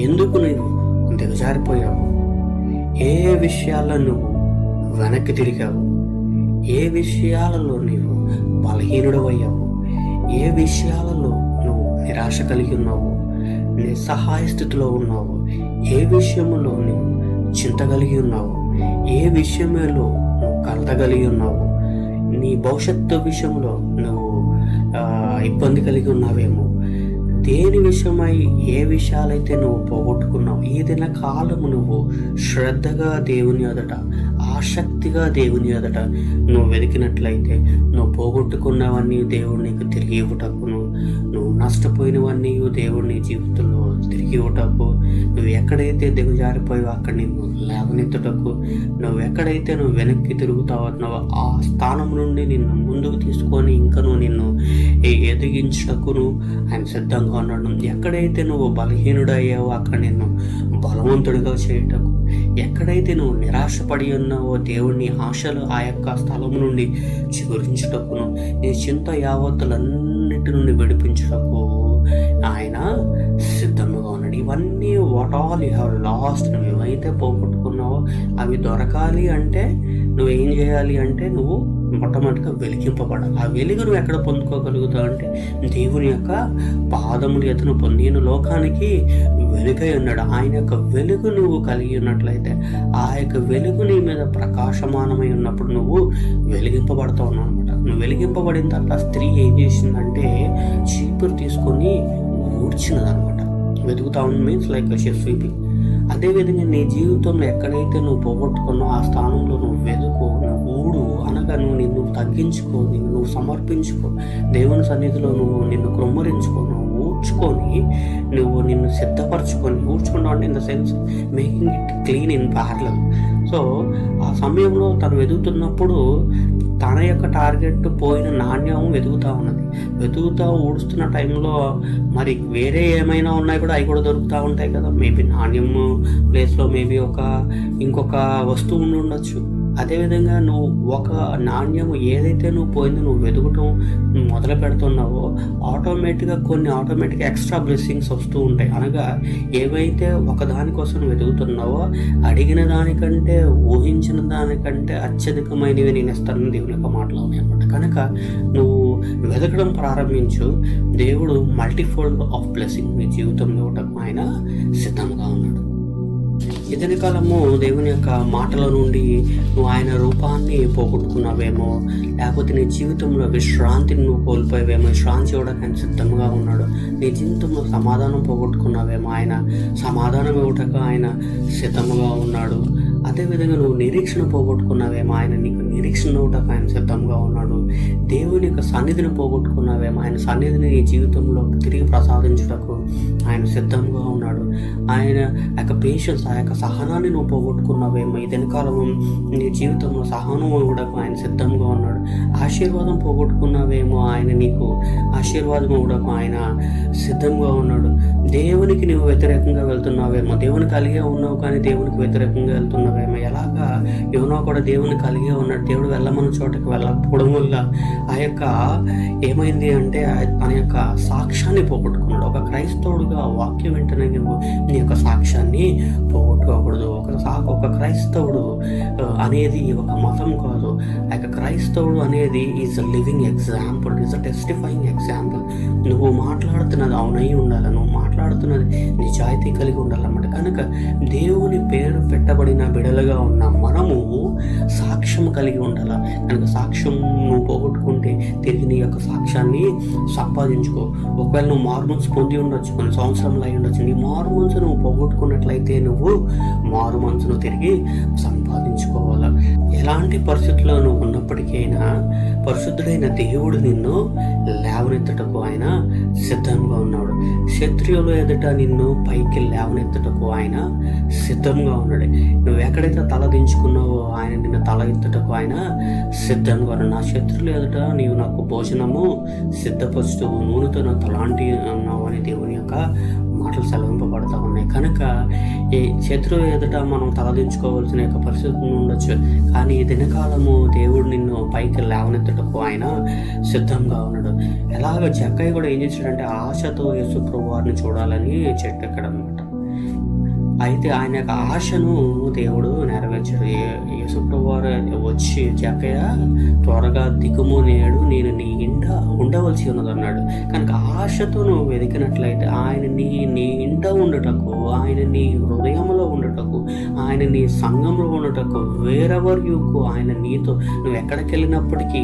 ఎందుకు నువ్వు దిగజారిపోయావు, ఏ విషయాల్లో నువ్వు వెనక్కి తిరిగావు, ఏ విషయాలలో నువ్వు బలహీనుడవయ్యావు, ఏ విషయాలలో నువ్వు నిరాశ కలిగి ఉన్నావు, నిస్సహాయ స్థితిలో ఉన్నావు, ఏ విషయంలో నువ్వు చింత కలిగి ఉన్నావు, ఏ విషయంలో నువ్వు కలత కలిగి ఉన్నావు, నీ భవిష్యత్తు విషయంలో నువ్వు ఇబ్బంది కలిగి ఉన్నావేమో, దేని విషయమై ఏ విషయాలైతే నువ్వు పోగొట్టుకున్నావు ఏదైనా కాలము నువ్వు శ్రద్ధగా దేవుని ఎదుట, ఆసక్తిగా దేవుని ఎదుట నువ్వు వెతికినట్లయితే నువ్వు పోగొట్టుకున్నవన్నీ దేవుడు నీకు తిరిగి ఇవ్వటకును, నువ్వు నష్టపోయినవన్నీ దేవుడు నీ జీవితంలో తిరిగి ఇవ్వటకు, నువ్వు ఎక్కడైతే దిగజారిపోయావో అక్కడ నీవు లేవనెత్తుటకు, నువ్వు ఎక్కడైతే నువ్వు వెనక్కి తిరుగుతావన్నావో ఆ స్థానం నుండి నిన్ను ముందుకు తీసుకొని ఇంకను నిన్ను ఎదిగించటకును ఆయన సిద్ధంగా ఉన్నాడు. ఎక్కడైతే నువ్వు బలహీనుడయ్యావో అక్కడ నిన్ను బలవంతుడిగా చేయటకు, ఎక్కడైతే నువ్వు నిరాశపడి ఉన్నావో దేవుని ఆశలు ఆ యొక్క స్థలం నుండి చిగురించుటకును, నీ చింత యావత్తులన్నిటి నుండి విడిపించుటకు ఆయన సిద్ధంగా ఉన్నాడు. ఇవన్నీ what all you have lost, నువ్వు ఏవైతే పోగొట్టుకున్నావో అవి దొరకాలి అంటే నువ్వేం చేయాలి అంటే నువ్వు మొట్టమొదటిగా వెలిగింపబడాలి. ఆ వెలుగు నువ్వు ఎక్కడ పొందుకోగలుగుతావు అంటే దేవుని యొక్క పాదములు ఎత్తును పొంది, నేను లోకానికి వెలుగై ఉన్నాడు. ఆయన యొక్క వెలుగు నువ్వు కలిగి ఉన్నట్లయితే, ఆ యొక్క వెలుగు నీ మీద ప్రకాశమానమై ఉన్నప్పుడు నువ్వు వెలిగింపబడతావు అనమాట. నువ్వు వెలిగింపబడిన తర్వాత స్త్రీ ఏం చేసిందంటే చీపురు తీసుకొని ఊడ్చినదనమాట. వెతుకుతా ఉంది మీన్స్ లైక్ స్వీపింగ్. అదేవిధంగా నీ జీవితంలో ఎక్కడైతే నువ్వు పోగొట్టుకున్నావు ఆ స్థానంలో నువ్వు వెతుకు, నువ్వు ఊడు, అనగా నువ్వు నిన్ను తగ్గించుకో, నువ్వు సమర్పించుకో, దేవుని సన్నిధిలో నువ్వు నిన్ను కృమ్మరించుకో, నువ్వు ఊడ్చుకొని నువ్వు నిన్ను సిద్ధపరచుకొని, ఊడ్చుకుంటావు అంటే in the sense making it clean in parallel. So ఆ సమయంలో తను వెతుకుతున్నప్పుడు తన యొక్క టార్గెట్ పోయిన నాణ్యం వెతుకుతూ ఉన్నది. వెతుకుతూ ఊడుస్తున్న టైంలో మరి వేరే ఏమైనా ఉన్నాయి కూడా, అవి కూడా దొరుకుతూ ఉంటాయి కదా. మేబీ నాణ్యం ప్లేస్లో మేబీ ఇంకొక వస్తువు ఉండి ఉండొచ్చు. అదేవిధంగా నువ్వు ఒక నాణ్యం ఏదైతే నువ్వు పోయిందో నువ్వు వెతకటం మొదలు పెడుతున్నావో ఆటోమేటిక్గా ఎక్స్ట్రా బ్లెస్సింగ్స్ వస్తూ ఉంటాయి. అనగా ఏవైతే ఒక దానికోసం వెతుకుతున్నావో అడిగిన దానికంటే ఊహించిన దానికంటే అత్యధికమైనవి నేను ఇస్తానని దేవుని యొక్క మాటలు ఉన్నాయి అనమాట. కనుక నువ్వు వెతకడం ప్రారంభించు, దేవుడు మల్టీఫోల్డ్ ఆఫ్ బ్లెస్సింగ్ నీ జీవితంలో ఇవ్వటం ఆయన సిద్ధంగా ఉన్నాడు. ఇతని కాలము దేవుని యొక్క మాటల నుండి నువ్వు ఆయన రూపాన్ని పోగొట్టుకున్నావేమో, లేకపోతే నీ జీవితంలో విశ్రాంతిని నువ్వు కోల్పోయావేమో, విశ్రాంతి ఇవ్వడానికి ఆయన సిద్ధంగా ఉన్నాడు. నీ జీవితంలో సమాధానం పోగొట్టుకున్నావేమో, ఆయన సమాధానం ఇవ్వటకు ఆయన సిద్ధంగా ఉన్నాడు. అదేవిధంగా నువ్వు నిరీక్షణ పోగొట్టుకున్నావేమో, ఆయన నీకు నిరీక్షణ ఇవ్వటకు ఆయన సిద్ధంగా ఉన్నాడు. దేవుని యొక్క సన్నిధిని పోగొట్టుకున్నావేమో, ఆయన సన్నిధిని నీ జీవితంలో తిరిగి ప్రసాదించుటకు ఆయన సిద్ధంగా ఉన్నాడు. ఆయన యొక్క పేషెన్స్, ఆ యొక్క సహనాన్ని నువ్వు పోగొట్టుకున్నావేమో, ఇదని కాలము నీ జీవితంలో సహనం ఇవ్వడానికి ఆయన సిద్ధంగా ఉన్నాడు. ఆశీర్వాదం పోగొట్టుకున్నావేమో, ఆయన నీకు ఆశీర్వాదం ఇవ్వడానికి ఆయన సిద్ధంగా ఉన్నాడు. దేవునికి నువ్వు వ్యతిరేకంగా వెళ్తున్నావేమో, దేవుని కలిగే ఉన్నావు కానీ దేవునికి వ్యతిరేకంగా వెళ్తున్నావేమో. ఎలాగా యోనా కూడా దేవుని కలిగే ఉన్నాడు, దేవుడు వెళ్ళమన్న చోటకి వెళ్ళకపోవడం వల్ల ఆ యొక్క ఏమైంది అంటే తన యొక్క సాక్ష్యాన్ని పోగొట్టుకున్నాడు. ఒక క్రైస్తవుడుగా వాక్యం వెంటనే నువ్వు నీ యొక్క సాక్ష్యాన్ని పోగొట్టుకోకూడదు. ఒక క్రైస్తవుడు అనేది ఒక మతం కాదు. ఆ యొక్క క్రైస్తవుడు అనేది is a living example, is a testifying example. నువ్వు మాట్లాడుతున్నది అవునై ఉండాలి, నువ్వు మాట్లాడుతున్నది నిజాయితీ కలిగి ఉండాలన్నమాట. కనుక దేవుని పేరు పెట్టబడిన బిడలుగా ఉన్న మనము సాక్ష్యం కలిగి ఉండాలి. కనుక సాక్ష్యం నువ్వు పోగొట్టుకుంటే తిరిగి నీ యొక్క సాక్ష్యాన్ని సంపాదించుకో. ఒకవేళ నువ్వు మారుమనసు పొంది ఉండొచ్చు, కొన్ని సంవత్సరంలో అయి ఉండొచ్చు. నీ మారుమనసు నువ్వు పోగొట్టుకున్నట్లయితే నువ్వు మారుమనసును తిరిగి సంపాదించుకోవాలి. ఎలాంటి పరిస్థితుల్లో నువ్వు ఉన్నప్పటికైనా పరిశుద్ధుడైన దేవుడు నిన్ను లేవనెత్తుటకు ఆయన సిద్ధంగా ఉన్నాడు. శత్రువుల ఎదుట నిన్ను పైకి లేవనెత్తుటకు ఆయన సిద్ధంగా ఉన్నాడు. నువ్వు ఎక్కడైతే తల దించుకున్నావో ఆయన నిన్ను తల ఎత్తుటకు ఆయన సిద్ధంగా ఉన్నాడు. నా శత్రువుల ఎదుట నీవు నాకు భోజనము సిద్ధపరుస్తూ నూనెతో నా తలాంటి ఉన్నావు అని దేవుని యొక్క మాటలు సెలవింపబడతా ఉన్నాయి. కనుక ఈ శత్రువు ఎదుట మనం తలదించుకోవాల్సిన యొక్క పరిస్థితులు ఉండొచ్చు, కానీ ఈ దినకాలము దేవుడు నిన్ను పైకి లేవనెత్తుటకు ఆయన సిద్ధంగా ఉన్నాడు. ఎలాగ జక్కయ్య కూడా ఏం చేశాడంటే ఆశతో యేసు ప్రభువారిని చూడాలని చెట్టు ఎక్కడనమాట. అయితే ఆయన యొక్క ఆశను దేవుడు నెరవేర్చాడు. యేసు ప్రభువారు వచ్చి జక్కయ్య త్వరగా దిగుము, నేడు నేను నీ ఇంట ఉండవలసి ఉన్నది అన్నాడు. కనుక ఆశతో నువ్వు వెతికినట్లయితే ఆయన నీ ఇంట ఉండటకు, ఆయన నీ హృదయంలో ఉండటకు, ఆయన నీ సంఘంలో ఉండటకు, వేరెవర్ యూకు ఆయన నీతో నువ్వు ఎక్కడికి వెళ్ళినప్పటికీ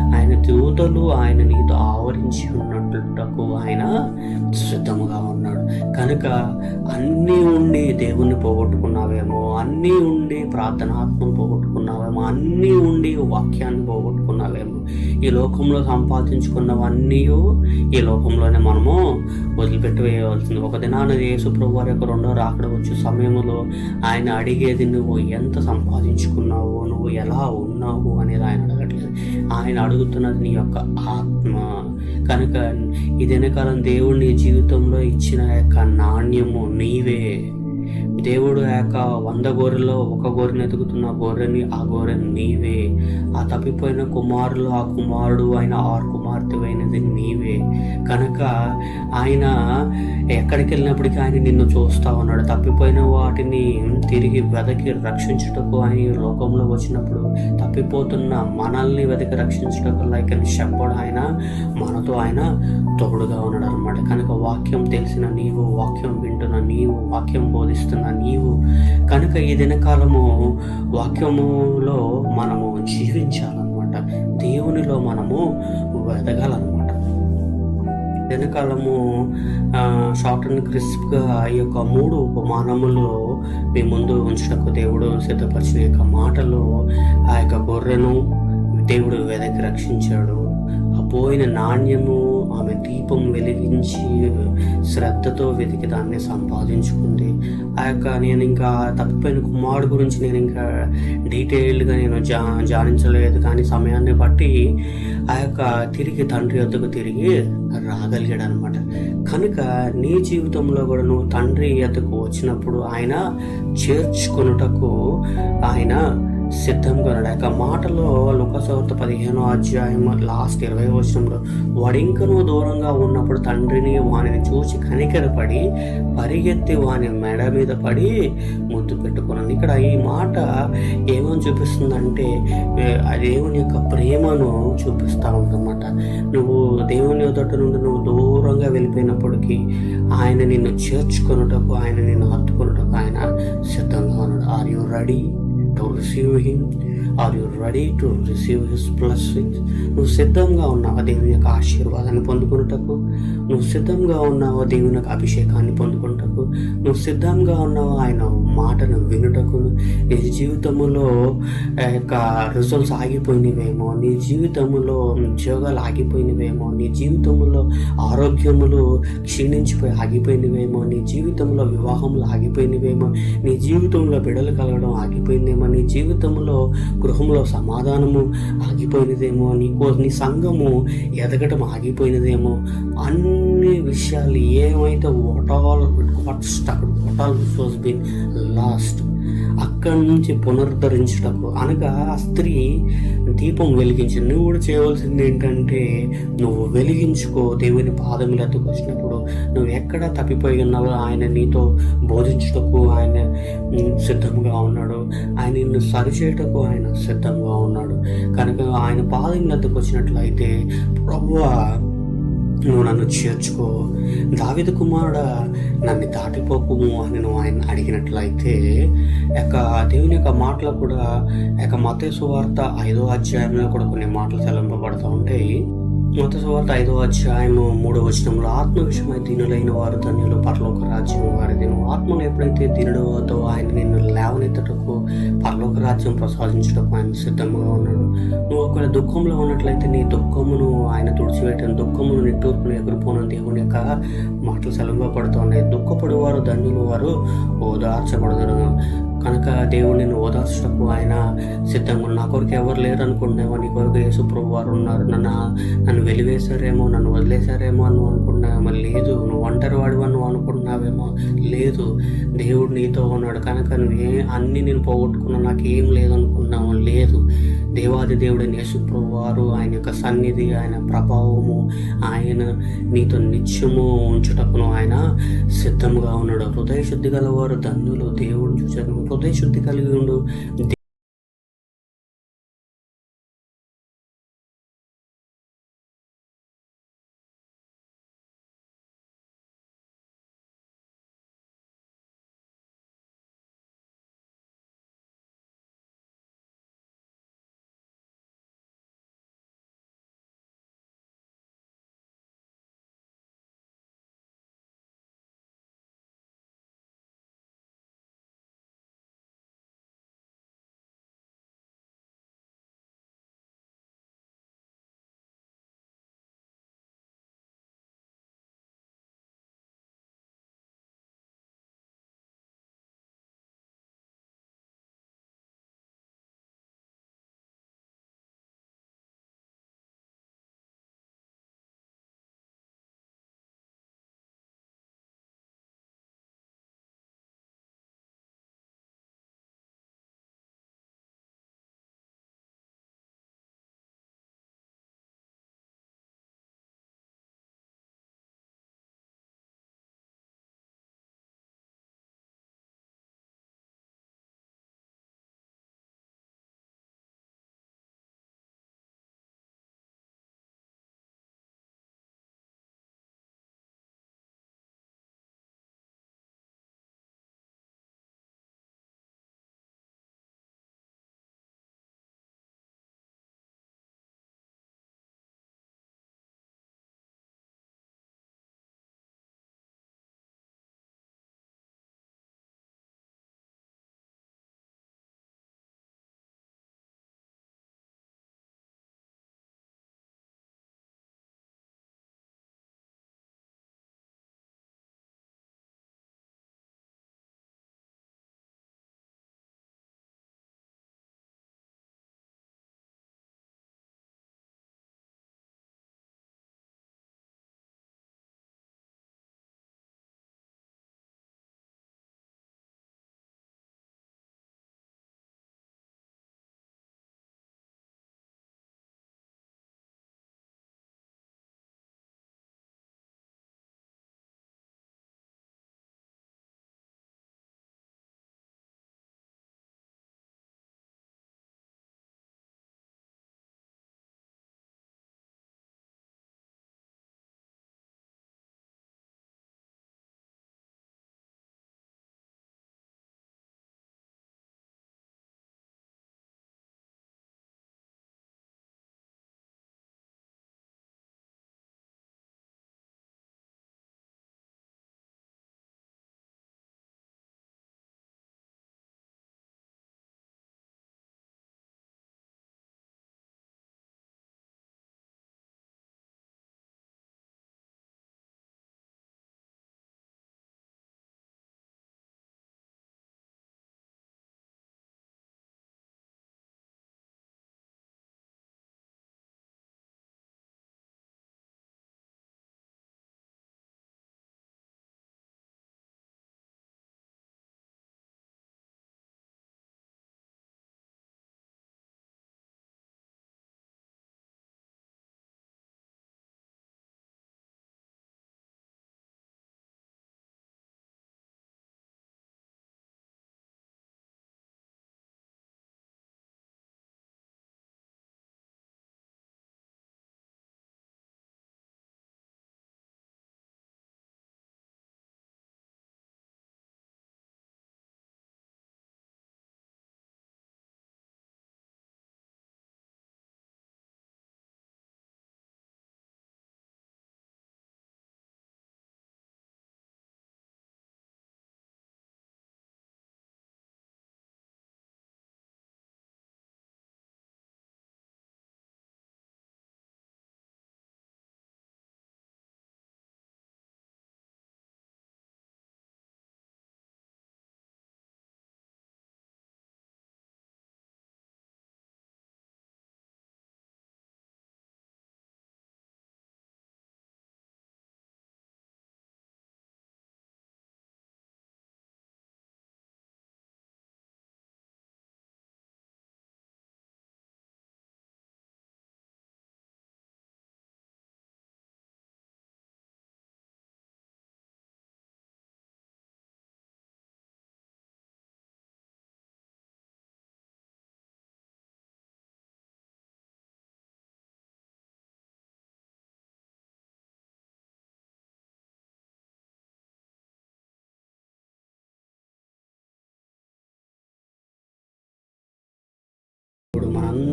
ఆయన దూతలు ఆయన నీతో ఆవరించి ఉన్నట్టుటకు ఆయన సిద్ధముగా ఉన్నాడు. కనుక అన్నీ ఉండి దేవుణ్ణి పోగొట్టుకున్నావేమో, అన్నీ ఉండి ప్రార్థనాత్మను పోగొట్టుకున్నావేమో, అన్నీ ఉండి వాక్యాన్ని పోగొట్టుకున్నావేమో, ఈ లోకంలో సంపాదించుకున్నవన్నీ ఈ లోకంలోనే మనము వదిలిపెట్టి వేయవలసింది. ఒక దినాన యేసు ప్రభువారి యొక్క రెండో రాకడ వచ్చే సమయంలో ఆయన అడిగేది నువ్వు ఎంత సంపాదించుకున్నావు, నువ్వు ఎలా ఉన్నావు అనేది ఆయన అడగట్లేదు. ఆయన అడుగుతున్నది నీ యొక్క ఆత్మ. కనుక ఈ దినకాలం దేవుడు నీ జీవితంలో ఇచ్చిన యొక్క నాణ్యము నీవే. దేవుడు ఆ యొక్క 100 గొర్రెల్లో ఒక గొర్రెని ఎతుకుతున్న ఆ గొర్రె నీవే. ఆ తప్పిపోయిన కుమారులు ఆ కుమారుడు అయిన 6 కుమార్తెవైనది నీవే. కనుక ఆయన ఎక్కడికెళ్ళినప్పటికీ ఆయన నిన్ను చూస్తా ఉన్నాడు. తప్పిపోయిన వాటిని తిరిగి వెదకి రక్షించుటకు ఆయన ఈ లోకంలో వచ్చినప్పుడు తప్పిపోతున్న మనల్ని వెతికి రక్షించుటకు లైక్ ఎన్ షెపర్డ్ ఆయన మనతో ఆయన తోడుగా ఉన్నాడు అనమాట. కనుక వాక్యం తెలిసిన నీవు, వాక్యం వింటున్న నీవు, వాక్యం బోధిస్తున్న నీవు కనుక ఈ దినకాలము వాక్యములో మనము జీవించాలన్నమాట. దేవునిలో మనము వెదగాలన్నమాట. దినకాలము షార్ట్ అండ్ క్రిస్ప్గా ఈ యొక్క 3 ఉపమానములు మీ ముందు ఉంచుటకు దేవుడు సిద్ధపరిచిన యొక్క మాటలు, ఆ యొక్క గొర్రెను దేవుడు వెదకి రక్షించాడు. ఆ పోయిన నాణ్యము ఆమె దీపం వెలిగించి శ్రద్ధతో వెతికి దాన్ని సంపాదించుకుంది. ఆ యొక్క నేను ఇంకా తప్పిపోయిన కుమారుడు గురించి నేను ఇంకా డీటెయిల్డ్గా నేను జానించలేదు, కానీ సమయాన్ని బట్టి ఆ యొక్క తిరిగి తండ్రి వద్దకు తిరిగి రాగలిగాడు అనమాట. కనుక నీ జీవితంలో కూడా నువ్వు తండ్రి వద్దకు వచ్చినప్పుడు ఆయన చేర్చుకొనుటకు ఆయన సిద్ధంగా ఉన్నాడు. ఆ మాటలో లూకాసువార్త 15వ అధ్యాయం లాస్ట్ 20వ వచనంలో వాడింకను దూరంగా ఉన్నప్పుడు తండ్రిని వానిని చూసి కనికరపడి పరిగెత్తి వాని మెడ మీద పడి ముద్దు పెట్టుకున్నాను. ఇక్కడ ఈ మాట ఏమని చూపిస్తుందంటే దేవుని యొక్క ప్రేమను చూపిస్తూ ఉందన్నమాట. నువ్వు దేవుని ఎదుట నుండి నువ్వు దూరంగా వెళ్ళిపోయినప్పటికీ ఆయన నిన్ను చేర్చుకొనుటకు, ఆయన నిన్ను హత్తుకొనుటకు ఆయన సిద్ధంగా ఉన్నాడు. Are you ready to receive him? Are you ready to receive his blessings? నువ్వు సిద్ధంగా ఉన్నావా దేవుని యొక్క ఆశీర్వాదాన్ని పొందుకున్నటకు? నువ్వు సిద్ధంగా ఉన్నావా దేవుని యొక్క అభిషేకాన్ని పొందుకున్నటకు? నువ్వు సిద్ధంగా ఉన్నావా ఆయన మాటను వినుటకు? నీ జీవితంలో యొక్క రిజల్ట్స్ ఆగిపోయినవేమో, నీ జీవితంలో ఉద్యోగాలు ఆగిపోయినవేమో, నీ జీవితంలో ఆరోగ్యములు క్షీణించిపోయి ఆగిపోయినవేమో, నీ జీవితంలో వివాహములు ఆగిపోయినవేమో, నీ జీవితంలో బిడ్డలు కలగడం ఆగిపోయిందేమో, నీ జీవితంలో గృహంలో సమాధానము ఆగిపోయినదేమో, నీ సంఘము ఎదగటం ఆగిపోయినదేమో, అన్ని విషయాలు ఏమైతే what all was been lost అక్కడి నుంచి పునరుద్ధరించటకు అనగా ఆ స్త్రీ దీపం వెలిగించి నువ్వు కూడా చేయవలసింది ఏంటంటే నువ్వు వెలిగించుకో. దేవుని పాదములు ఎత్తుకొచ్చినప్పుడు నువ్వు ఎక్కడ తప్పిపోయి ఉన్నావో ఆయన నీతో బోధించుటకు ఆయన సిద్ధంగా ఉన్నాడు. ఆయన నిన్ను సరిచేయటకు ఆయన సిద్ధంగా ఉన్నాడు. కనుక ఆయన పాదములు ఎత్తుకొచ్చినట్లయితే ప్రభువా నువ్వు నన్ను చేర్చుకో, దావీదు కుమారుడా నన్ను దాటిపోకుము అని నువ్వు ఆయన అడిగినట్లయితే దేవుని యొక్క మాటలు కూడా మత్తయి సువార్త 5వ అధ్యాయంలో కూడా కొన్ని మాటలు సెలవింపబడుతూ ఉంటాయి. మత్తయి సువార్త 5వ అధ్యాయము 3వ వచనంలో ఆత్మ విషయమై దీనులైన వారు ధన్యులు, పరలోక రాజ్యం వారిది. నువ్వు ఆత్మను ఎప్పుడైతే దీనుడవుతో ఆయన నిన్ను లేవనెత్తటకు, పరలోక రాజ్యం ప్రసాదించటకు ఆయన సిద్ధంగా ఉన్నాడు. నువ్వు ఒకవేళ దుఃఖంలో ఉన్నట్లయితే నీ దుఃఖమును ఆయన తుడిచివేయటం, దుఃఖమును నిట్టూర్పును ఎగురుపోను దేవుని యొక్క మాటలు సెలవింపబడుతున్నాయి. దుఃఖపడు వారు ధన్యులు, వారు ఓదార్చబడదురు. కనుక దేవుడు నిన్ను ఓదార్చటకు ఆయన సిద్ధంగా. నా కొరకు ఎవరు లేరు అనుకుంటున్నావో, నీ కొరకు యేసు ప్రభు వారు ఉన్నారు. నన్ను వెలివేశారేమో, నన్ను వదిలేశారేమో అని నువ్వు అనుకుంటున్నావేమో, లేదు. నువ్వు ఒంటరి వాడివని నువ్వు అనుకుంటున్నావేమో, లేదు. దేవుడు నీతో ఉన్నాడు. కనుక అన్నీ నేను పోగొట్టుకున్నా, నాకేం లేదనుకున్నావు, లేదు. దేవాది దేవుడైన యేసు ప్రభు వారు ఆయన యొక్క సన్నిధి, ఆయన ప్రభావము, ఆయన నీతో నిత్యము ఉంచుటకును ఆయన సిద్ధంగా ఉన్నాడు. హృదయ శుద్ధి గలవారు ధన్యులు, దేవుడు చూశాను. హృదయ శుద్ధి కలిగి ఉండు.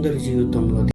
అందరి జీవితంలో